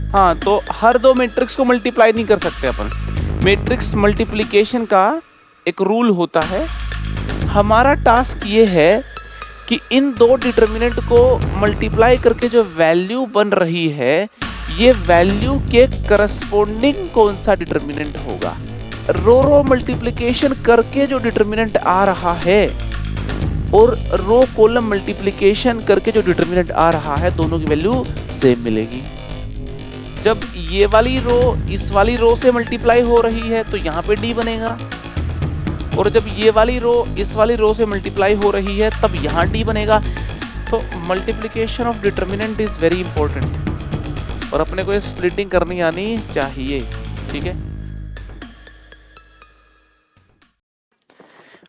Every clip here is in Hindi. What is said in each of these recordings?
हाँ, तो हर दो मैट्रिक्स को मल्टीप्लाई नहीं कर सकते अपन। मैट्रिक्स मल्टीप्लिकेशन का एक रूल होता है। हमारा टास्क ये है कि इन दो डिटर्मिनेंट को मल्टीप्लाई करके जो वैल्यू बन रही है, ये वैल्यू के करस्पॉन्डिंग कौन सा डिटर्मिनेंट होगा। रो रो मल्टीप्लिकेशन करके जो डिटर्मिनेंट आ रहा है और रो कॉलम मल्टीप्लिकेशन करके जो डिटर्मिनेंट आ रहा है, दोनों की वैल्यू सेम मिलेगी। जब ये वाली रो इस वाली रो से मल्टीप्लाई हो रही है तो यहाँ पे डी बनेगा, और जब ये वाली रो इस वाली रो से मल्टीप्लाई हो रही है तब यहाँ डी बनेगा। तो multiplication of determinant is very important और अपने को ये स्प्लिटिंग करनी आनी चाहिए। ठीक है,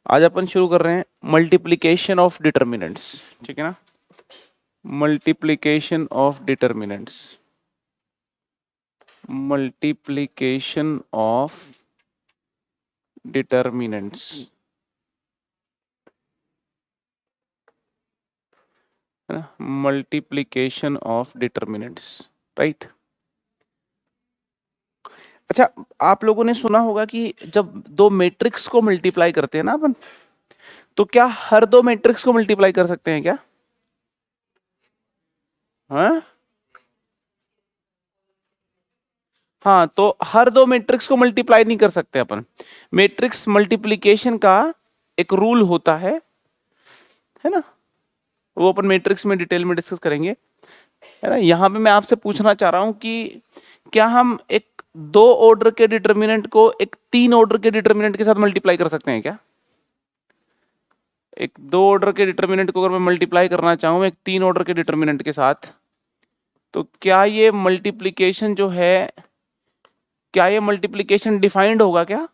आज अपन शुरू कर रहे हैं मल्टीप्लिकेशन ऑफ डिटर्मिनेंट्स। ठीक है ना, multiplication of determinants, multiplication of determinants, है ना, मल्टीप्लिकेशन ऑफ डिटर्मिनेंट्स, राइट। अच्छा, आप लोगों ने सुना होगा कि जब दो मैट्रिक्स को मल्टीप्लाई करते हैं ना अपन, तो क्या हर दो मैट्रिक्स को मल्टीप्लाई कर सकते हैं क्या? हाँ, हाँ, तो हर दो मैट्रिक्स को मल्टीप्लाई नहीं कर सकते अपन। मैट्रिक्स मल्टीप्लिकेशन का एक रूल होता है ना, वो अपन मैट्रिक्स में डिटेल में डिस्कस करेंगे, है ना। यहाँ पे मैं आपसे पूछना चाह रहा हूं कि क्या हम एक दो ऑर्डर के डिटर्मिनेंट को एक तीन ऑर्डर के डिटर्मिनेंट के साथ मल्टीप्लाई कर सकते हैं क्या? एक दो ऑर्डर के डिटर्मिनेंट को अगर मैं मल्टीप्लाई करना चाहूँ एक तीन ऑर्डर के डिटर्मिनेंट के साथ, तो क्या ये मल्टीप्लिकेशन जो है, क्या ये मल्टीप्लिकेशन डिफाइंड होगा क्या?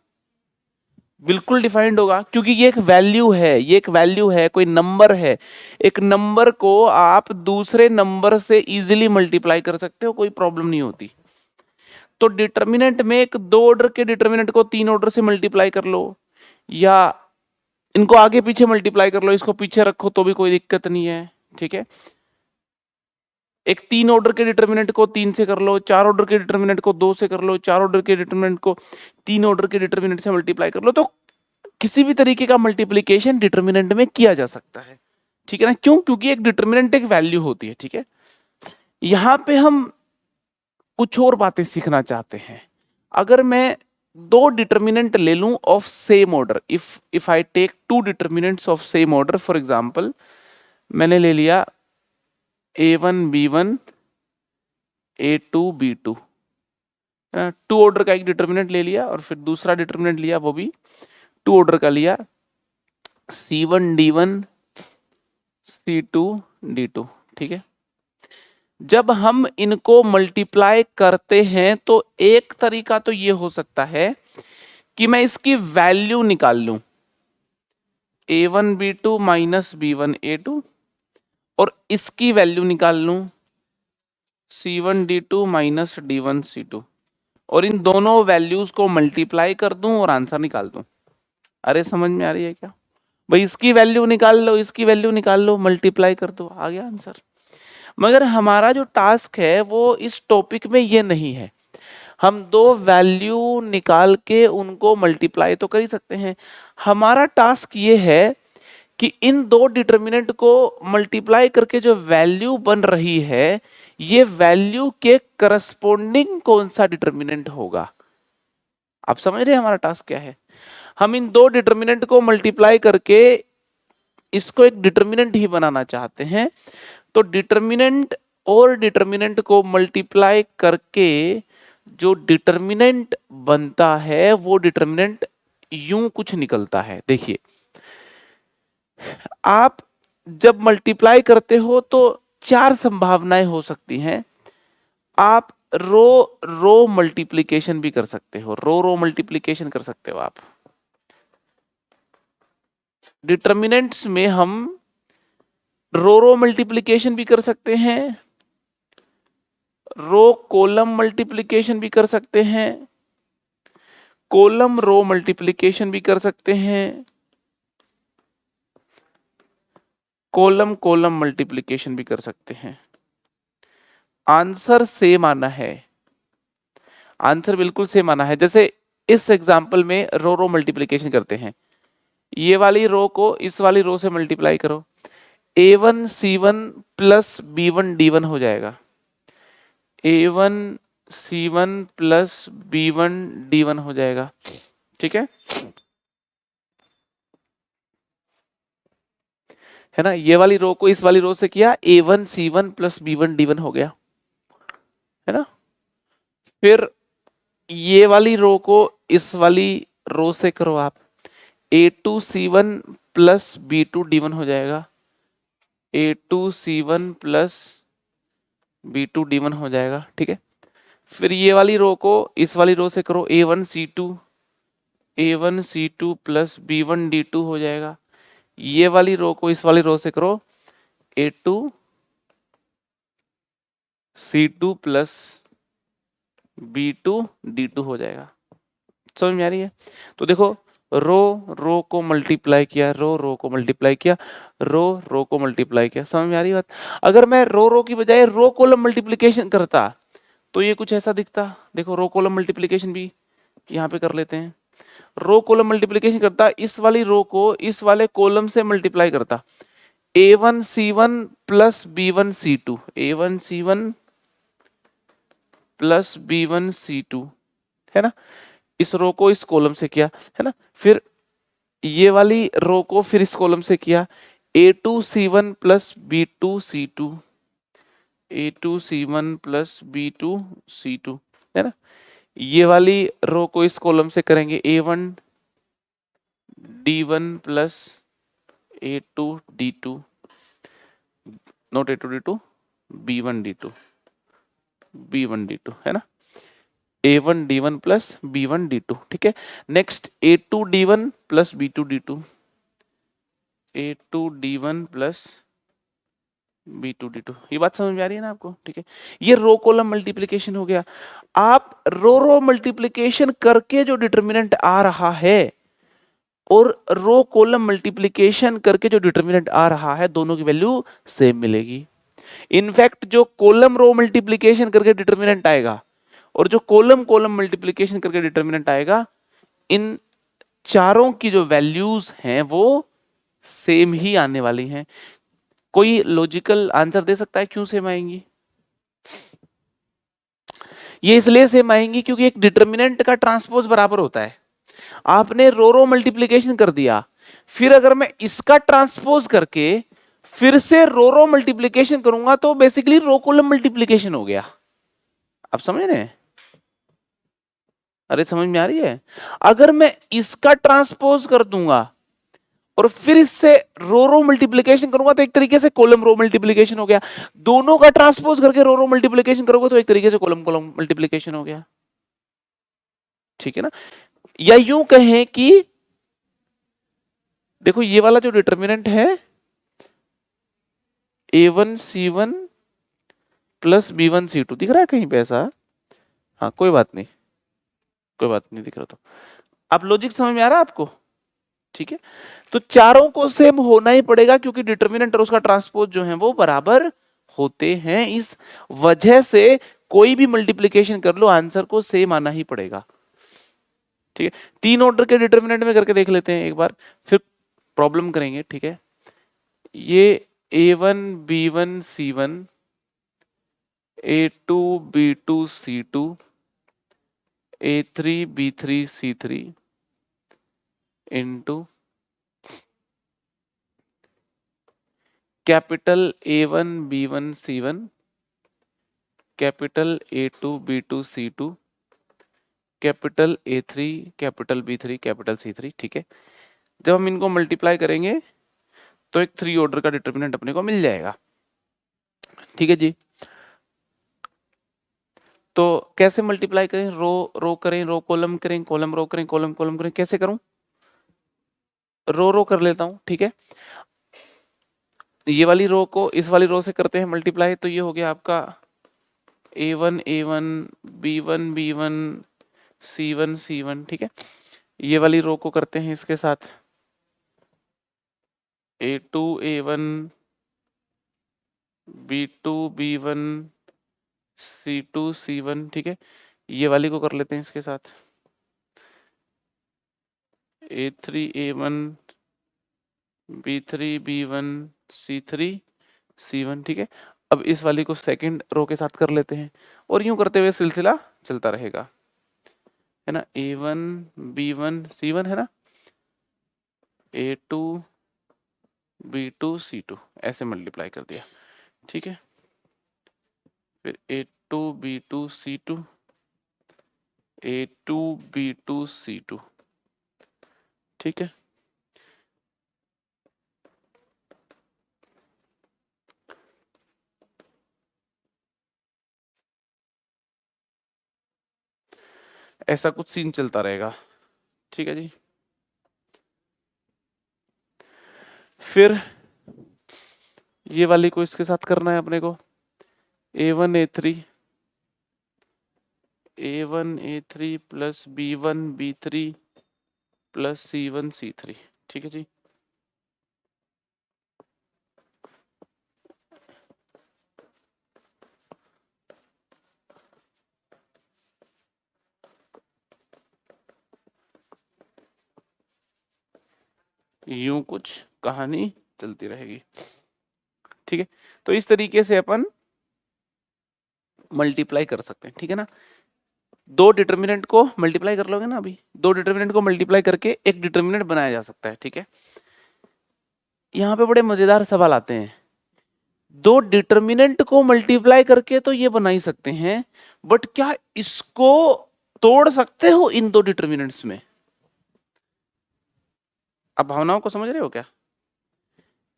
बिल्कुल डिफाइंड होगा, क्योंकि ये एक वैल्यू है, ये एक वैल्यू है, कोई नंबर है। एक नंबर को आप दूसरे नंबर से इजीली मल्टीप्लाई कर सकते हो, कोई प्रॉब्लम नहीं होती। तो डिटर्मिनेंट में एक दो ऑर्डर के डिटर्मिनेंट को तीन ऑर्डर से मल्टीप्लाई कर लो, या इनको आगे पीछे मल्टीप्लाई कर लो, इसको पीछे रखो तो भी कोई दिक्कत नहीं है। ठीक है, एक तीन ऑर्डर के डिटर्मिनेंट को तीन से कर लो, चार ऑर्डर के डिटर्मिनेंट को दो से कर लो, चार ऑर्डर के डिटर्मिनेंट को तीन ऑर्डर के डिटर्मिनेंट से मल्टीप्लाई कर लो, तो किसी भी तरीके का मल्टीप्लिकेशन डिटर्मिनेंट में किया जा सकता है। ठीक है ना, क्यों? क्योंकि एक डिटर्मिनेंट एक वैल्यू होती है। ठीक है, यहां पे हम कुछ और बातें सीखना चाहते हैं। अगर मैं दो डिटर्मिनेंट ले लूं of same order, if I take two determinants of same order, for example मैंने ले लिया a1 b1 a2 b2, to order का एक डिटर्मिनेंट ले लिया, और फिर दूसरा डिटर्मिनेंट लिया, वो भी टू ऑर्डर का लिया, c1 d1 c2 d2। ठीक है, जब हम इनको मल्टीप्लाई करते हैं तो एक तरीका तो ये हो सकता है कि मैं इसकी वैल्यू निकाल लूं, a1 b2 minus b1 a2, और इसकी वैल्यू निकाल लूं c1 d2 minus d1 c2, और इन दोनों वैल्यूज को मल्टीप्लाई कर दूं और आंसर निकाल दूं। अरे समझ में आ रही है क्या भाई? इसकी वैल्यू निकाल लो, इसकी वैल्यू निकाल लो, मल्टीप्लाई कर दो, आ गया आंसर। मगर हमारा जो टास्क है वो इस टॉपिक में ये नहीं है। हम दो वैल्यू निकाल के उनको मल्टीप्लाई तो कर ही सकते हैं। हमारा टास्क ये है कि इन दो डिटर्मिनेंट को मल्टीप्लाई करके जो वैल्यू बन रही है, ये वैल्यू के करस्पॉन्डिंग कौन सा डिटर्मिनेंट होगा। आप समझ रहे हैं हमारा टास्क क्या है? हम इन दो डिटर्मिनेंट को मल्टीप्लाई करके इसको एक डिटर्मिनेंट ही बनाना चाहते हैं। तो डिटर्मिनेंट और डिटर्मिनेंट को मल्टीप्लाई करके जो डिटर्मिनेंट बनता है वो डिटर्मिनेंट यूं कुछ निकलता है। देखिए, आप जब मल्टीप्लाई करते हो तो चार संभावनाएं हो सकती हैं। आप रो रो मल्टीप्लिकेशन भी कर सकते हो, रो रो मल्टीप्लिकेशन कर सकते हो आप। डिटर्मिनेंट्स में हम रो रो मल्टीप्लिकेशन भी कर सकते हैं, रो कॉलम मल्टीप्लिकेशन भी कर सकते हैं, कॉलम रो मल्टीप्लिकेशन भी कर सकते हैं, कॉलम कॉलम मल्टीप्लिकेशन भी कर सकते हैं। आंसर सेम आना है। आंसर बिल्कुल सेम आना है। जैसे इस एग्जाम्पल में रो रो मल्टीप्लीकेशन करते हैं, ये वाली रो को इस वाली रो से मल्टीप्लाई करो, A1 C1 plus B1 D1 हो जाएगा, A1 C1 plus B1 D1 हो जाएगा, ठीक है ना। ये वाली रो को इस वाली रो से किया, A1 C1 plus B1 D1 हो गया, है ना। फिर ये वाली रो को इस वाली रो से करो आप, A2 C1 plus B2 D1 हो जाएगा, A2 C1 plus B2 D1 हो जाएगा, ठीक है। फिर ये वाली रो को इस वाली रो से करो, A1 C2 plus B1 D2 हो जाएगा। ये वाली रो को इस वाली रो से करो, A2 C2 plus B2 D2 हो जाएगा। समझ में आ रही है? तो देखो, रो रो को मल्टीप्लाई किया, रो रो को मल्टीप्लाई किया, रो रो को मल्टीप्लाई किया। समझ में आ रही बात? अगर मैं रो रो की बजाय रो कॉलम मल्टीप्लीकेशन करता तो ये कुछ ऐसा दिखता। देखो, रो कॉलम मल्टीप्लीकेशन भी यहाँ पे कर लेते हैं। रो कॉलम मल्टीप्लीकेशन करता, इस वाली रो को इस वाले कॉलम से मल्टीप्लाई करता, A1 C1 plus B1 C2, A1 C1 plus B1 C2, है ना। इस रो को इस कॉलम से किया, है ना। फिर ये वाली रो को फिर इस कॉलम से किया, A2 C1 plus B2 C2, A2 C1 plus B2 C2, है ना। ये वाली रो को इस कॉलम से करेंगे, A1 D1 plus A2 D2, not A2 D2, B1 D2, B1 D2, है ना। A1 D1 plus B1 D2, ठीक है। Next A2 D1 plus B2 D2, A2 D1 plus B2 D2। ये बात समझ में आ रही है ना आपको? ठीक है, ये रो कॉलम मल्टीप्लिकेशन हो गया। आप रो रो मल्टीप्लिकेशन करके जो डिटर्मिनेंट आ रहा है और रो कॉलम मल्टीप्लिकेशन करके जो डिटर्मिनेंट आ रहा है, दोनों की वैल्यू सेम मिलेगी। इनफैक्ट जो कॉलम रो मल्टीप्लिकेशन करके डिटर्मिनेंट आएगा और जो कॉलम कॉलम मल्टीप्लिकेशन करके डिटर्मिनेंट आएगा, इन चारों की जो वैल्यूज हैं वो सेम ही आने वाली हैं। कोई लॉजिकल आंसर दे सकता है क्यों सेम आएंगी? ये इसलिए सेम आएंगी क्योंकि एक डिटर्मिनेंट का ट्रांसपोज बराबर होता है। आपने रो रो मल्टीप्लिकेशन कर दिया, फिर अगर मैं इसका ट्रांसपोज करके फिर से रो रो मल्टीप्लिकेशन करूंगा तो बेसिकली रो कॉलम मल्टीप्लिकेशन हो गया। आप समझ रहे हैं? अरे समझ में आ रही है? अगर मैं इसका ट्रांसपोज कर दूंगा और फिर इससे रो रो मल्टीप्लिकेशन करूंगा तो एक तरीके से कॉलम रो मल्टीप्लिकेशन हो गया। दोनों का ट्रांसपोज करके रो रो मल्टीप्लिकेशन करोगे तो एक तरीके से कॉलम कॉलम मल्टीप्लिकेशन हो गया, ठीक है ना। या यूं कहें कि देखो, ये वाला जो डिटर्मिनेंट है A1 C1 plus B1 C2 दिख रहा है कहीं पे ऐसा? हाँ, कोई बात नहीं, कोई बात नहीं दिख रहा तो। अब लॉजिक समझ में आ रहा है आपको? ठीक है, तो चारों को सेम होना ही पड़ेगा क्योंकि डिटर्मिनेंट और उसका ट्रांसपोज जो है वो बराबर होते हैं। इस वजह से कोई भी मल्टीप्लिकेशन कर लो, आंसर को सेम आना ही पड़ेगा, ठीक है। तीन ऑर्डर के डिटर्मिनेंट में करके देख लेते हैं एक बार, फिर प्रॉब्लम करेंगे, ठीक है। ये A1 B1 C1, A2 B2 C2, A3 B3 C3 into capital A1 B1 C1, capital A2 B2 C2, capital A3 capital B3 capital C3, ठीक है। जब हम इनको मल्टीप्लाई करेंगे तो एक 3 ऑर्डर का डिटर्मिनेंट अपने को मिल जाएगा, ठीक है जी। तो कैसे मल्टीप्लाई करें? रो रो करें, रो कॉलम करें, कॉलम रो करें, कॉलम कॉलम करें, कैसे करूं? रो रो कर लेता हूं, ठीक है। ये वाली रो को इस वाली रो से करते हैं मल्टीप्लाई, तो ये हो गया आपका A1 A1 B1 B1 C1 C1, ठीक है। ये वाली रो को करते हैं इसके साथ A2 A1 B2 B1 C2 C1, ठीक है। ये वाली को कर लेते हैं इसके साथ, A3 A1 B3 B1 C3 C1, ठीक है। अब इस वाली को सेकंड रो के साथ कर लेते हैं और यूं करते हुए सिलसिला चलता रहेगा, है ना। A1 B1 C1 है ना, A2 B2 C2 ऐसे मल्टीप्लाई कर दिया, ठीक है। फिर A2 B2 C2 A2 B2 C2, ठीक है। ऐसा कुछ सीन चलता रहेगा, ठीक है जी। फिर ये वाली को इसके साथ करना है अपने को, A1 A3 plus B1 B3 plus C1 C3, ठीक है जी। यूं कुछ कहानी चलती रहेगी, ठीक है। तो इस तरीके से अपन मल्टीप्लाई कर सकते हैं, ठीक है ना। दो डिटर्मिनेंट को मल्टीप्लाई कर लोगे ना, अभी दो डिटर्मिनेंट को मल्टीप्लाई करके एक डिटर्मिनेंट बनाया जा सकता है, ठीक है। यहाँ पे बड़े मजेदार सवाल आते हैं। दो डिटर्मिनेंट को मल्टीप्लाई करके तो ये बना ही सकते हैं, बट क्या इसको तोड़ सकते हो इन दो डिटर्मिनेंट्स में? आप भावनाओं को समझ रहे हो क्या?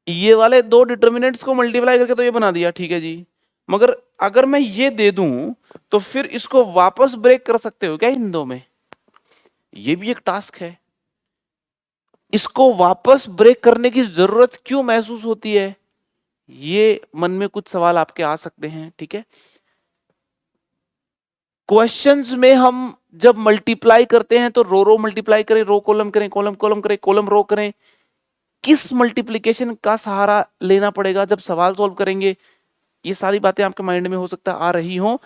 ये वाले दो डिटर्मिनेंट्स को मल्टीप्लाई करके तो ये बना दिया, ठीक है जी। मगर अगर मैं ये दे दूं तो फिर इसको वापस ब्रेक कर सकते हो क्या इन दो में? ये भी एक टास्क है। इसको वापस ब्रेक करने की जरूरत क्यों महसूस होती है? ये मन में कुछ सवाल आपके आ सकते हैं, ठीक है। क्वेश्चंस में हम जब मल्टीप्लाई करते हैं तो रो रो मल्टीप्लाई करें, रो कॉलम करें, कॉलम कॉलम करें, कॉलम रो करें, किस मल्टीप्लिकेशन का सहारा लेना पड़ेगा जब सवाल सॉल्व करेंगे? ये सारी बातें आपके माइंड में हो सकता है आ रही हो।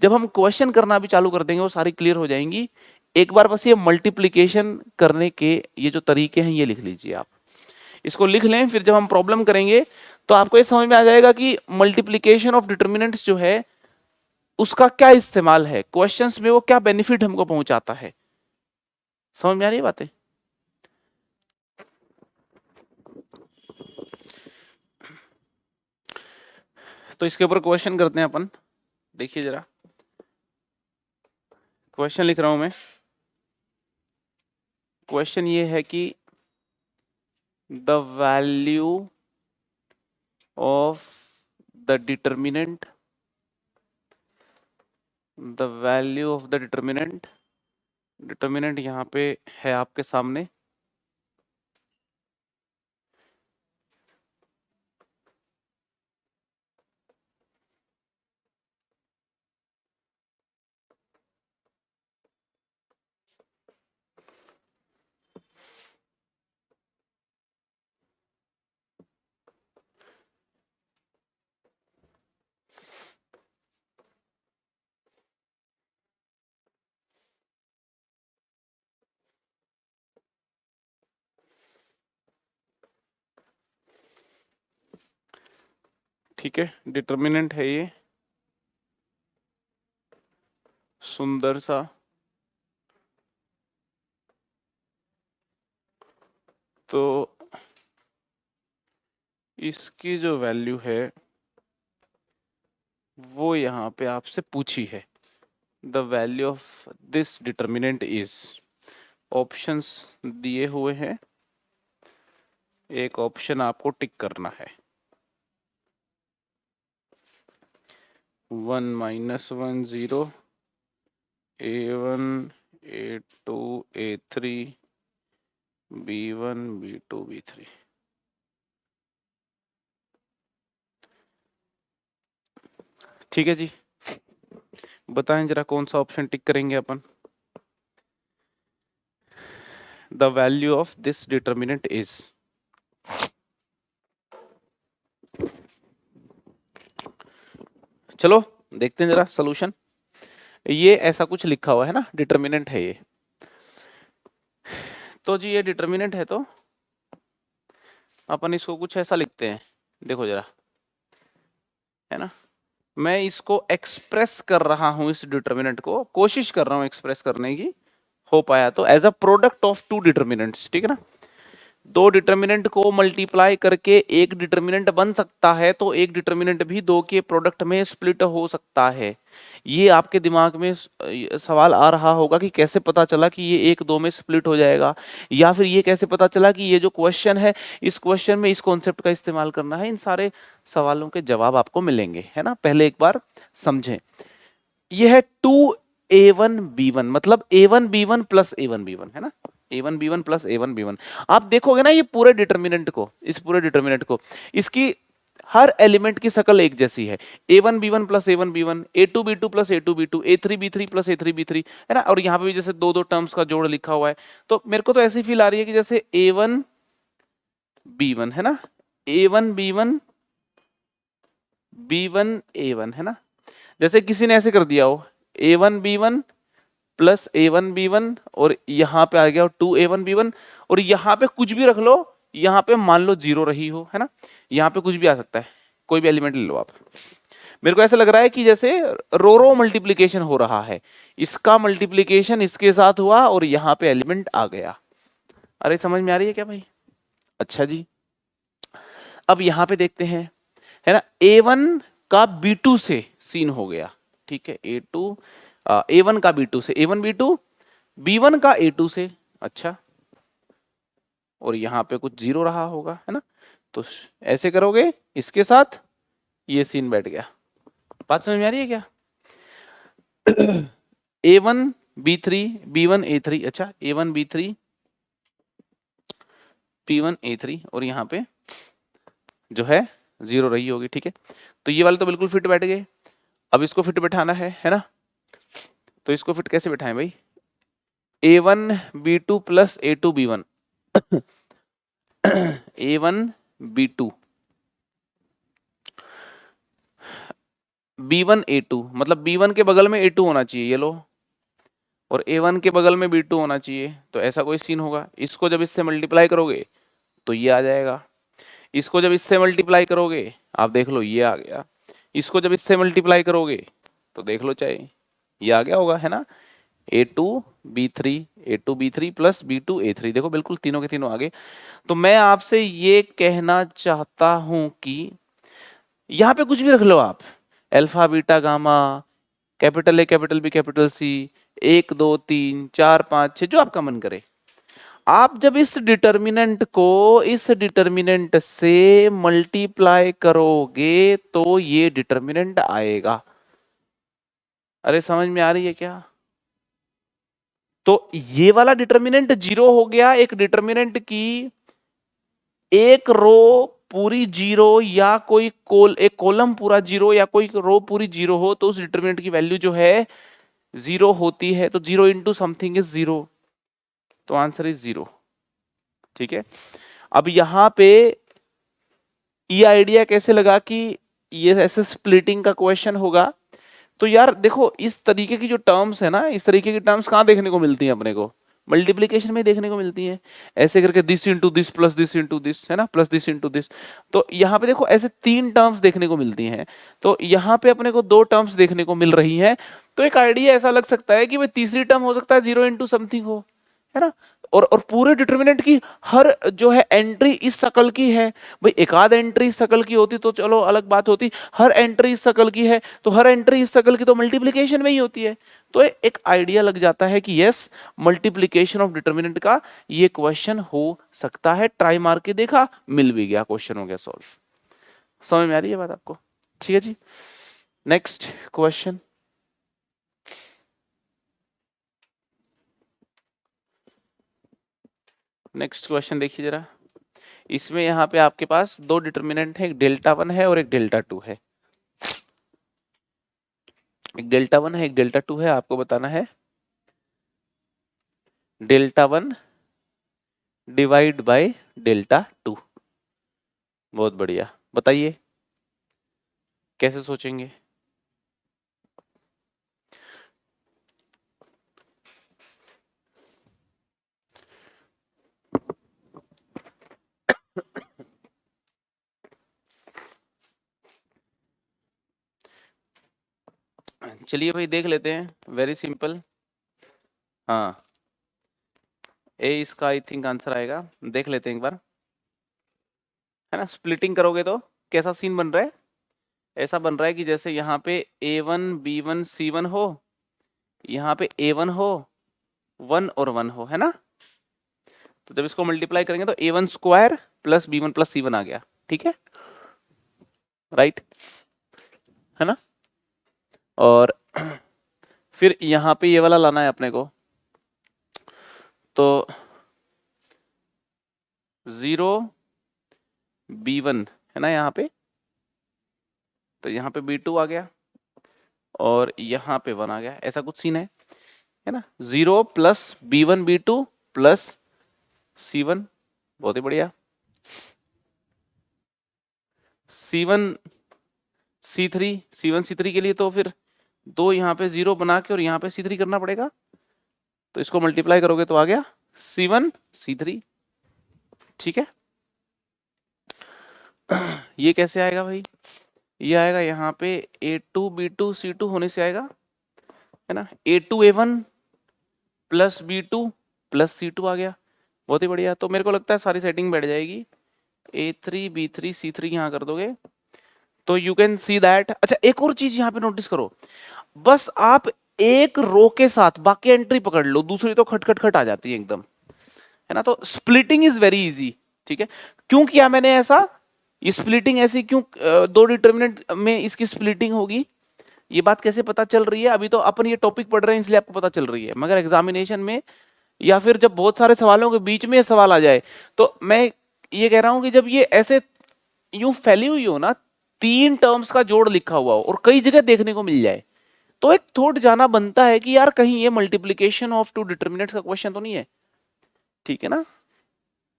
जब हम क्वेश्चन करना भी चालू कर देंगे वो सारी क्लियर हो जाएंगी। एक बार बस ये मल्टीप्लिकेशन करने के ये जो तरीके हैं ये लिख लीजिए आप, इसको लिख लें। फिर जब हम प्रॉब्लम करेंगे तो आपको ये समझ में आ जाएगा कि मल्टीप्लिकेशन ऑफ डिटर्मिनेंट्स जो है उसका क्या इस्तेमाल है, क्वेश्चंस में वो क्या बेनिफिट हमको पहुंचाता है। समझ में आ रही है बातें? तो इसके ऊपर क्वेश्चन करते हैं अपन, देखिए जरा। क्वेश्चन लिख रहा हूं मैं। क्वेश्चन ये है कि the value of the determinant, the value of the determinant, determinant यहाँ पे है आपके सामने, ठीक है। डिटर्मिनेंट है ये सुंदर सा, तो इसकी जो वैल्यू है वो यहाँ पे आपसे पूछी है। The value of this determinant is, options दिए हुए हैं, एक ऑप्शन आपको टिक करना है। 1 -1 0 A1 A2 A3 B1 B2 B3, ठीक है जी। बताएं जरा कौन सा ऑप्शन टिक करेंगे अपन। The value of this determinant is, चलो देखते हैं जरा सोल्यूशन। ये ऐसा कुछ लिखा हुआ है ना, डिटर्मिनेंट है ये। तो जी ये डिटर्मिनेंट है, तो अपन इसको कुछ ऐसा लिखते हैं, देखो जरा, है ना। मैं इसको एक्सप्रेस कर रहा हूं, इस डिटर्मिनेंट को कोशिश कर रहा हूं एक्सप्रेस करने की, हो पाया तो, as a product of two determinants, ठीक है ना। दो डिटर्मिनेंट को मल्टीप्लाई करके एक डिटर्मिनेंट बन सकता है, तो एक डिटर्मिनेंट भी दो के प्रोडक्ट में स्प्लिट हो सकता है। ये आपके दिमाग में सवाल आ रहा होगा कि कैसे पता चला कि ये एक दो में स्प्लिट हो जाएगा, या फिर ये कैसे पता चला कि ये जो क्वेश्चन है, इस क्वेश्चन में इस कॉन्सेप्ट का इस्तेमाल करना है। इन सारे सवालों के जवाब आपको मिलेंगे, है ना। पहले एक बार समझें, ये है 2a1b1, मतलब a1b1 प्लस a1b1, है ना, a1b1 प्लस a1b1। आप देखोगे ना ये पूरे डिटर्मिनेंट को, इस पूरे डिटर्मिनेंट को, इसकी हर एलिमेंट की शकल एक जैसी है, a1b1 plus a1b1, a2b2 plus a2b2, a3b3 plus a3b3, है ना। और यहाँ पे भी जैसे दो दो टर्म्स का जोड़ लिखा हुआ है, तो मेरे को तो ऐसी फील आ रही है कि जैसे a1b1, है ना, a1b1 b1 a1, है ना। जैसे किसी ने ऐसे कर दिया हो, a1b1 प्लस a1b1, और यहाँ पे आ गया 2a1b1, और यहाँ पे कुछ भी रख लो, यहाँ पे मान लो 0 रही हो, है ना, यहाँ पे कुछ भी आ सकता है, कोई भी एलिमेंट ले लो आप। मेरे को ऐसा लग रहा है कि जैसे रो रो मल्टीप्लीकेशन हो रहा है, इसका मल्टीप्लीकेशन इसके साथ हुआ और यहाँ पे एलिमेंट आ गया। अरे समझ में आ रही है क्या भाई? अच्छा जी, अब यहाँ पे देखते हैं, है ना, a1 का b2 से सीन हो गया, ठीक है, a1 का b2 से, a1 b2, b1 का a2 से, अच्छा, और यहाँ पे कुछ 0 रहा होगा, है ना। तो ऐसे करोगे, इसके साथ ये सीन बैठ गया। बात समझ में आ रही है क्या? a1 b3 b1 a3, अच्छा, a1 b3 p1 a3, और यहाँ पे जो है 0 रही होगी, ठीक है। तो ये वाले तो बिल्कुल फिट बैठ गए। अब इसको फिट बैठाना है ना। तो इसको फिट कैसे बैठाएं भाई? a1 b2 plus a2 b1, a1 b2 b1 a2, मतलब b1 के बगल में a2 होना चाहिए, ये लो, और a1 के बगल में b2 होना चाहिए, तो ऐसा कोई सीन होगा। इसको जब इससे मल्टीप्लाई करोगे तो ये आ जाएगा, इसको जब इससे मल्टीप्लाई करोगे, आप देख लो ये आ गया, इसको जब इससे मल्टीप्लाई करोगे तो देख लो चाहे ये आ गया होगा, है ना। a2 b3, a2 b3 plus b2 a3, देखो बिल्कुल तीनों के तीनों आगे। तो मैं आपसे ये कहना चाहता हूं कि यहाँ पे कुछ भी रख लो आप, alpha beta gamma, capital A capital B capital C, 1 2 3 4 5 6, जो आपका मन करे। आप जब इस डिटर्मिनेंट को इस डिटर्मिनेंट से मल्टीप्लाई करोगे तो ये डिटर्मिनेंट आएगा। अरे समझ में आ रही है क्या? तो ये वाला डिटर्मिनेंट 0 हो गया, एक डिटर्मिनेंट की एक रो पूरी 0, या कोई एक कॉलम पूरा 0, या कोई रो पूरी 0 हो, तो उस डिटर्मिनेंट की वैल्यू जो है 0 होती है। तो 0 इंटू समथिंग इज 0, तो आंसर इज 0, ठीक है। अब यहाँ पे ये आइडिया कैसे लगा कि ये ऐसे स्प्लिटिंग का क्वेश्चन होगा? तो यार देखो, इस तरीके की जो टर्म्स है ना, इस तरीके की टर्म्स कहाँ देखने को मिलती है अपने को? मल्टीप्लीकेशन में देखने को मिलती है, ऐसे करके this into this plus this into this, है ना, प्लस दिस इंटू दिस। तो यहाँ पे देखो ऐसे 3 टर्म्स देखने को मिलती हैं, तो यहाँ पे अपने को 2 टर्म्स देखने को मिल रही हैं। तो एक आइडिया ऐसा लग सकता है कि भाई तीसरी टर्म हो सकता है 0 इंटू समथिंग हो, है ना। और पूरे डिटर्मिनेंट की हर जो है एंट्री इस शकल की है। भाई एक आध एंट्री इस शकल की होती तो चलो अलग बात होती, हर एंट्री इस शकल की है, तो हर एंट्री इस शकल की तो मल्टीप्लिकेशन में ही होती है। तो एक आइडिया लग जाता है कि यस, मल्टीप्लिकेशन ऑफ डिटर्मिनेंट का ये क्वेश्चन हो सकता है। ट्राई मार के देखा, मिल भी गया, क्वेश्चन हो गया सॉल्व। समझ में आ रही है बात आपको? ठीक है जी, नेक्स्ट क्वेश्चन। नेक्स्ट क्वेश्चन देखिए जरा। इसमें यहाँ पे आपके पास 2 डिटर्मिनेंट है, एक डेल्टा 1 है और एक डेल्टा 2 है। एक डेल्टा 1 है, एक डेल्टा 2 है। आपको बताना है डेल्टा 1 डिवाइड बाय डेल्टा 2। बहुत बढ़िया, बताइए कैसे सोचेंगे? चलिए भाई देख लेते हैं, वेरी सिंपल। हाँ, ए इसका आई थिंक आंसर आएगा, देख लेते हैं एक बार, है ना। स्प्लिटिंग करोगे तो कैसा सीन बन रहा है? ऐसा बन रहा है कि जैसे यहाँ पे A1 B1 C1 हो, यहाँ पे A1 हो, 1 और 1 हो, है ना। तो जब इसको मल्टीप्लाई करेंगे तो A1 square plus B1 plus C1 आ गया, ठीक है, राइट, है ना। और फिर यहाँ पे ये वाला लाना है अपने को, तो 0 B1 है ना यहाँ पे, तो यहाँ पे B2 आ गया और यहाँ पे 1 आ गया, ऐसा कुछ सीन है ना। 0 plus B1 B2 plus C1, बहुत ही बढ़िया। C1 C3 के लिए तो फिर 2 यहाँ पे 0 बना के और यहाँ पे C3 करना पड़ेगा, तो इसको मल्टीप्लाई करोगे तो आ गया C1 C3, ठीक है। ये कैसे आएगा भाई? ये आएगा यहाँ पे A2 B2 C2 होने से आएगा, है ना। A2 A1 plus B2 plus C2 आ गया, बहुत ही बढ़िया। तो मेरे को लगता है सारी सेटिंग बैठ जाएगी। A3 B3 C3 यहाँ कर दोगे तो यू कैन सी दैट। अच्छा, एक और चीज यहाँ पे नोटिस करो, बस आप एक रो के साथ बाकी एंट्री पकड़ लो, दूसरी तो खट खट खट आ जाती है एकदम, है ना। तो स्प्लिटिंग इज वेरी इजी, ठीक है। क्यों किया मैंने ऐसा? ये स्प्लिटिंग ऐसी क्यों, दो डिटर्मिनेंट में इसकी स्प्लिटिंग होगी, ये बात कैसे पता चल रही है? अभी तो अपन ये टॉपिक पढ़ रहे हैं इसलिए आपको पता चल रही है, मगर एग्जामिनेशन में या फिर जब बहुत सारे सवालों के बीच में सवाल आ जाए, तो मैं ये कह रहा हूं कि जब ये ऐसे यूं फैली हुई हो ना, 3 टर्म्स का जोड़ लिखा हुआ हो और कई जगह देखने को मिल जाए, तो एक थॉट जाना बनता है कि यार कहीं ये मल्टीप्लीकेशन ऑफ टू डिटर्मिनेंट्स का क्वेश्चन तो नहीं है, ठीक है ना।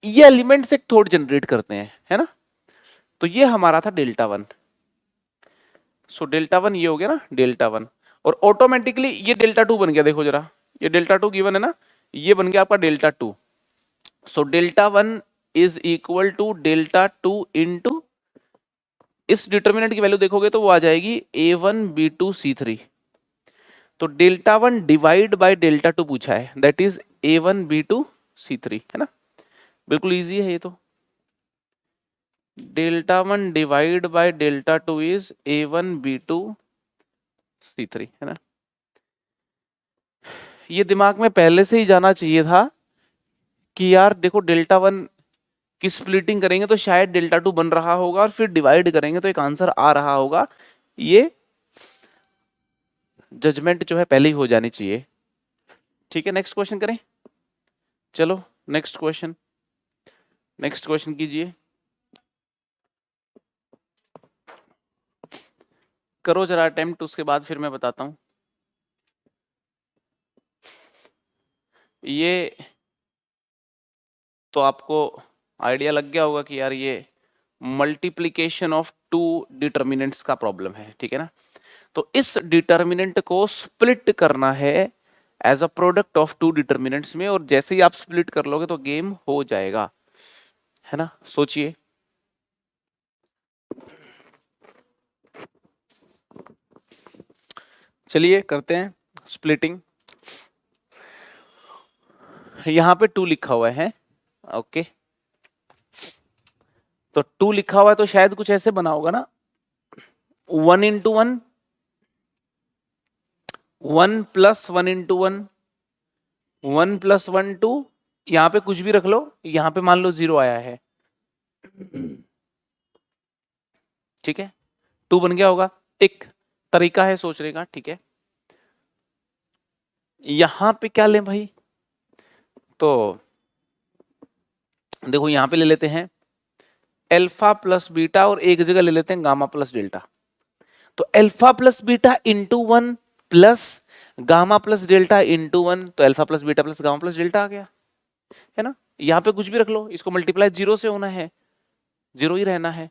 ये एलिमेंट्स एक थॉट जनरेट करते हैं, है ना। तो ये हमारा था डेल्टा 1। सो डेल्टा 1 ये हो गया ना, डेल्टा 1, और ऑटोमेटिकली ये डेल्टा 2 बन गया। देखो जरा, ये डेल्टा 2 गिवन है ना, ये बन गया आपका delta 2। So delta 1 is equal to delta 2 into, इस डिटर्मिनेंट की वैल्यू देखोगे तो वो आ जाएगी A1 B2 C3। तो डेल्टा 1 डिवाइड बाय डेल्टा 2 पूछा है, that is A1 B2 C3, है ना। बिल्कुल इजी है ये तो। Delta 1 divide by delta 2 is A1 B2 C3, है ना। ये दिमाग में पहले से ही जाना चाहिए था कि यार देखो डेल्टा 1 की स्प्लिटिंग करेंगे तो शायद डेल्टा 2 बन रहा होगा और फिर डिवाइड करेंगे तो एक आंसर आ रहा होगा। ये जजमेंट जो है पहले ही हो जानी चाहिए, ठीक है। नेक्स्ट क्वेश्चन करें, चलो नेक्स्ट क्वेश्चन कीजिए, करो जरा अटेम्प्ट, उसके बाद फिर मैं बताता हूं। ये तो आपको आइडिया लग गया होगा कि यार ये मल्टीप्लिकेशन ऑफ 2 डिटर्मिनेंट्स का प्रॉब्लम है, ठीक है ना। तो इस डिटर्मिनेंट को स्प्लिट करना है as a product of 2 determinants में, और जैसे ही आप स्प्लिट कर लोगे तो गेम हो जाएगा, है ना। सोचिए, चलिए करते हैं स्प्लिटिंग। यहां पे 2 लिखा हुआ है, ओके। तो 2 लिखा हुआ है तो शायद कुछ ऐसे बना होगा ना, 1 इंटू 1, 1 प्लस 1 इंटू 1, 1 प्लस 1 2, यहां पे कुछ भी रख लो, यहां पे मान लो 0 आया है, ठीक है। 2 बन गया होगा, एक तरीका है सोचने का, ठीक है। यहां पे क्या लें भाई? तो देखो यहां पे ले लेते हैं अल्फा प्लस बीटा और एक जगह ले लेते हैं गामा प्लस डेल्टा। तो alpha plus beta into 1 plus gamma plus delta into 1, तो alpha plus beta plus gamma plus delta आ गया, है ना। यहाँ पे कुछ भी रख लो, इसको मल्टीप्लाई 0 से होना है, 0 ही रहना है।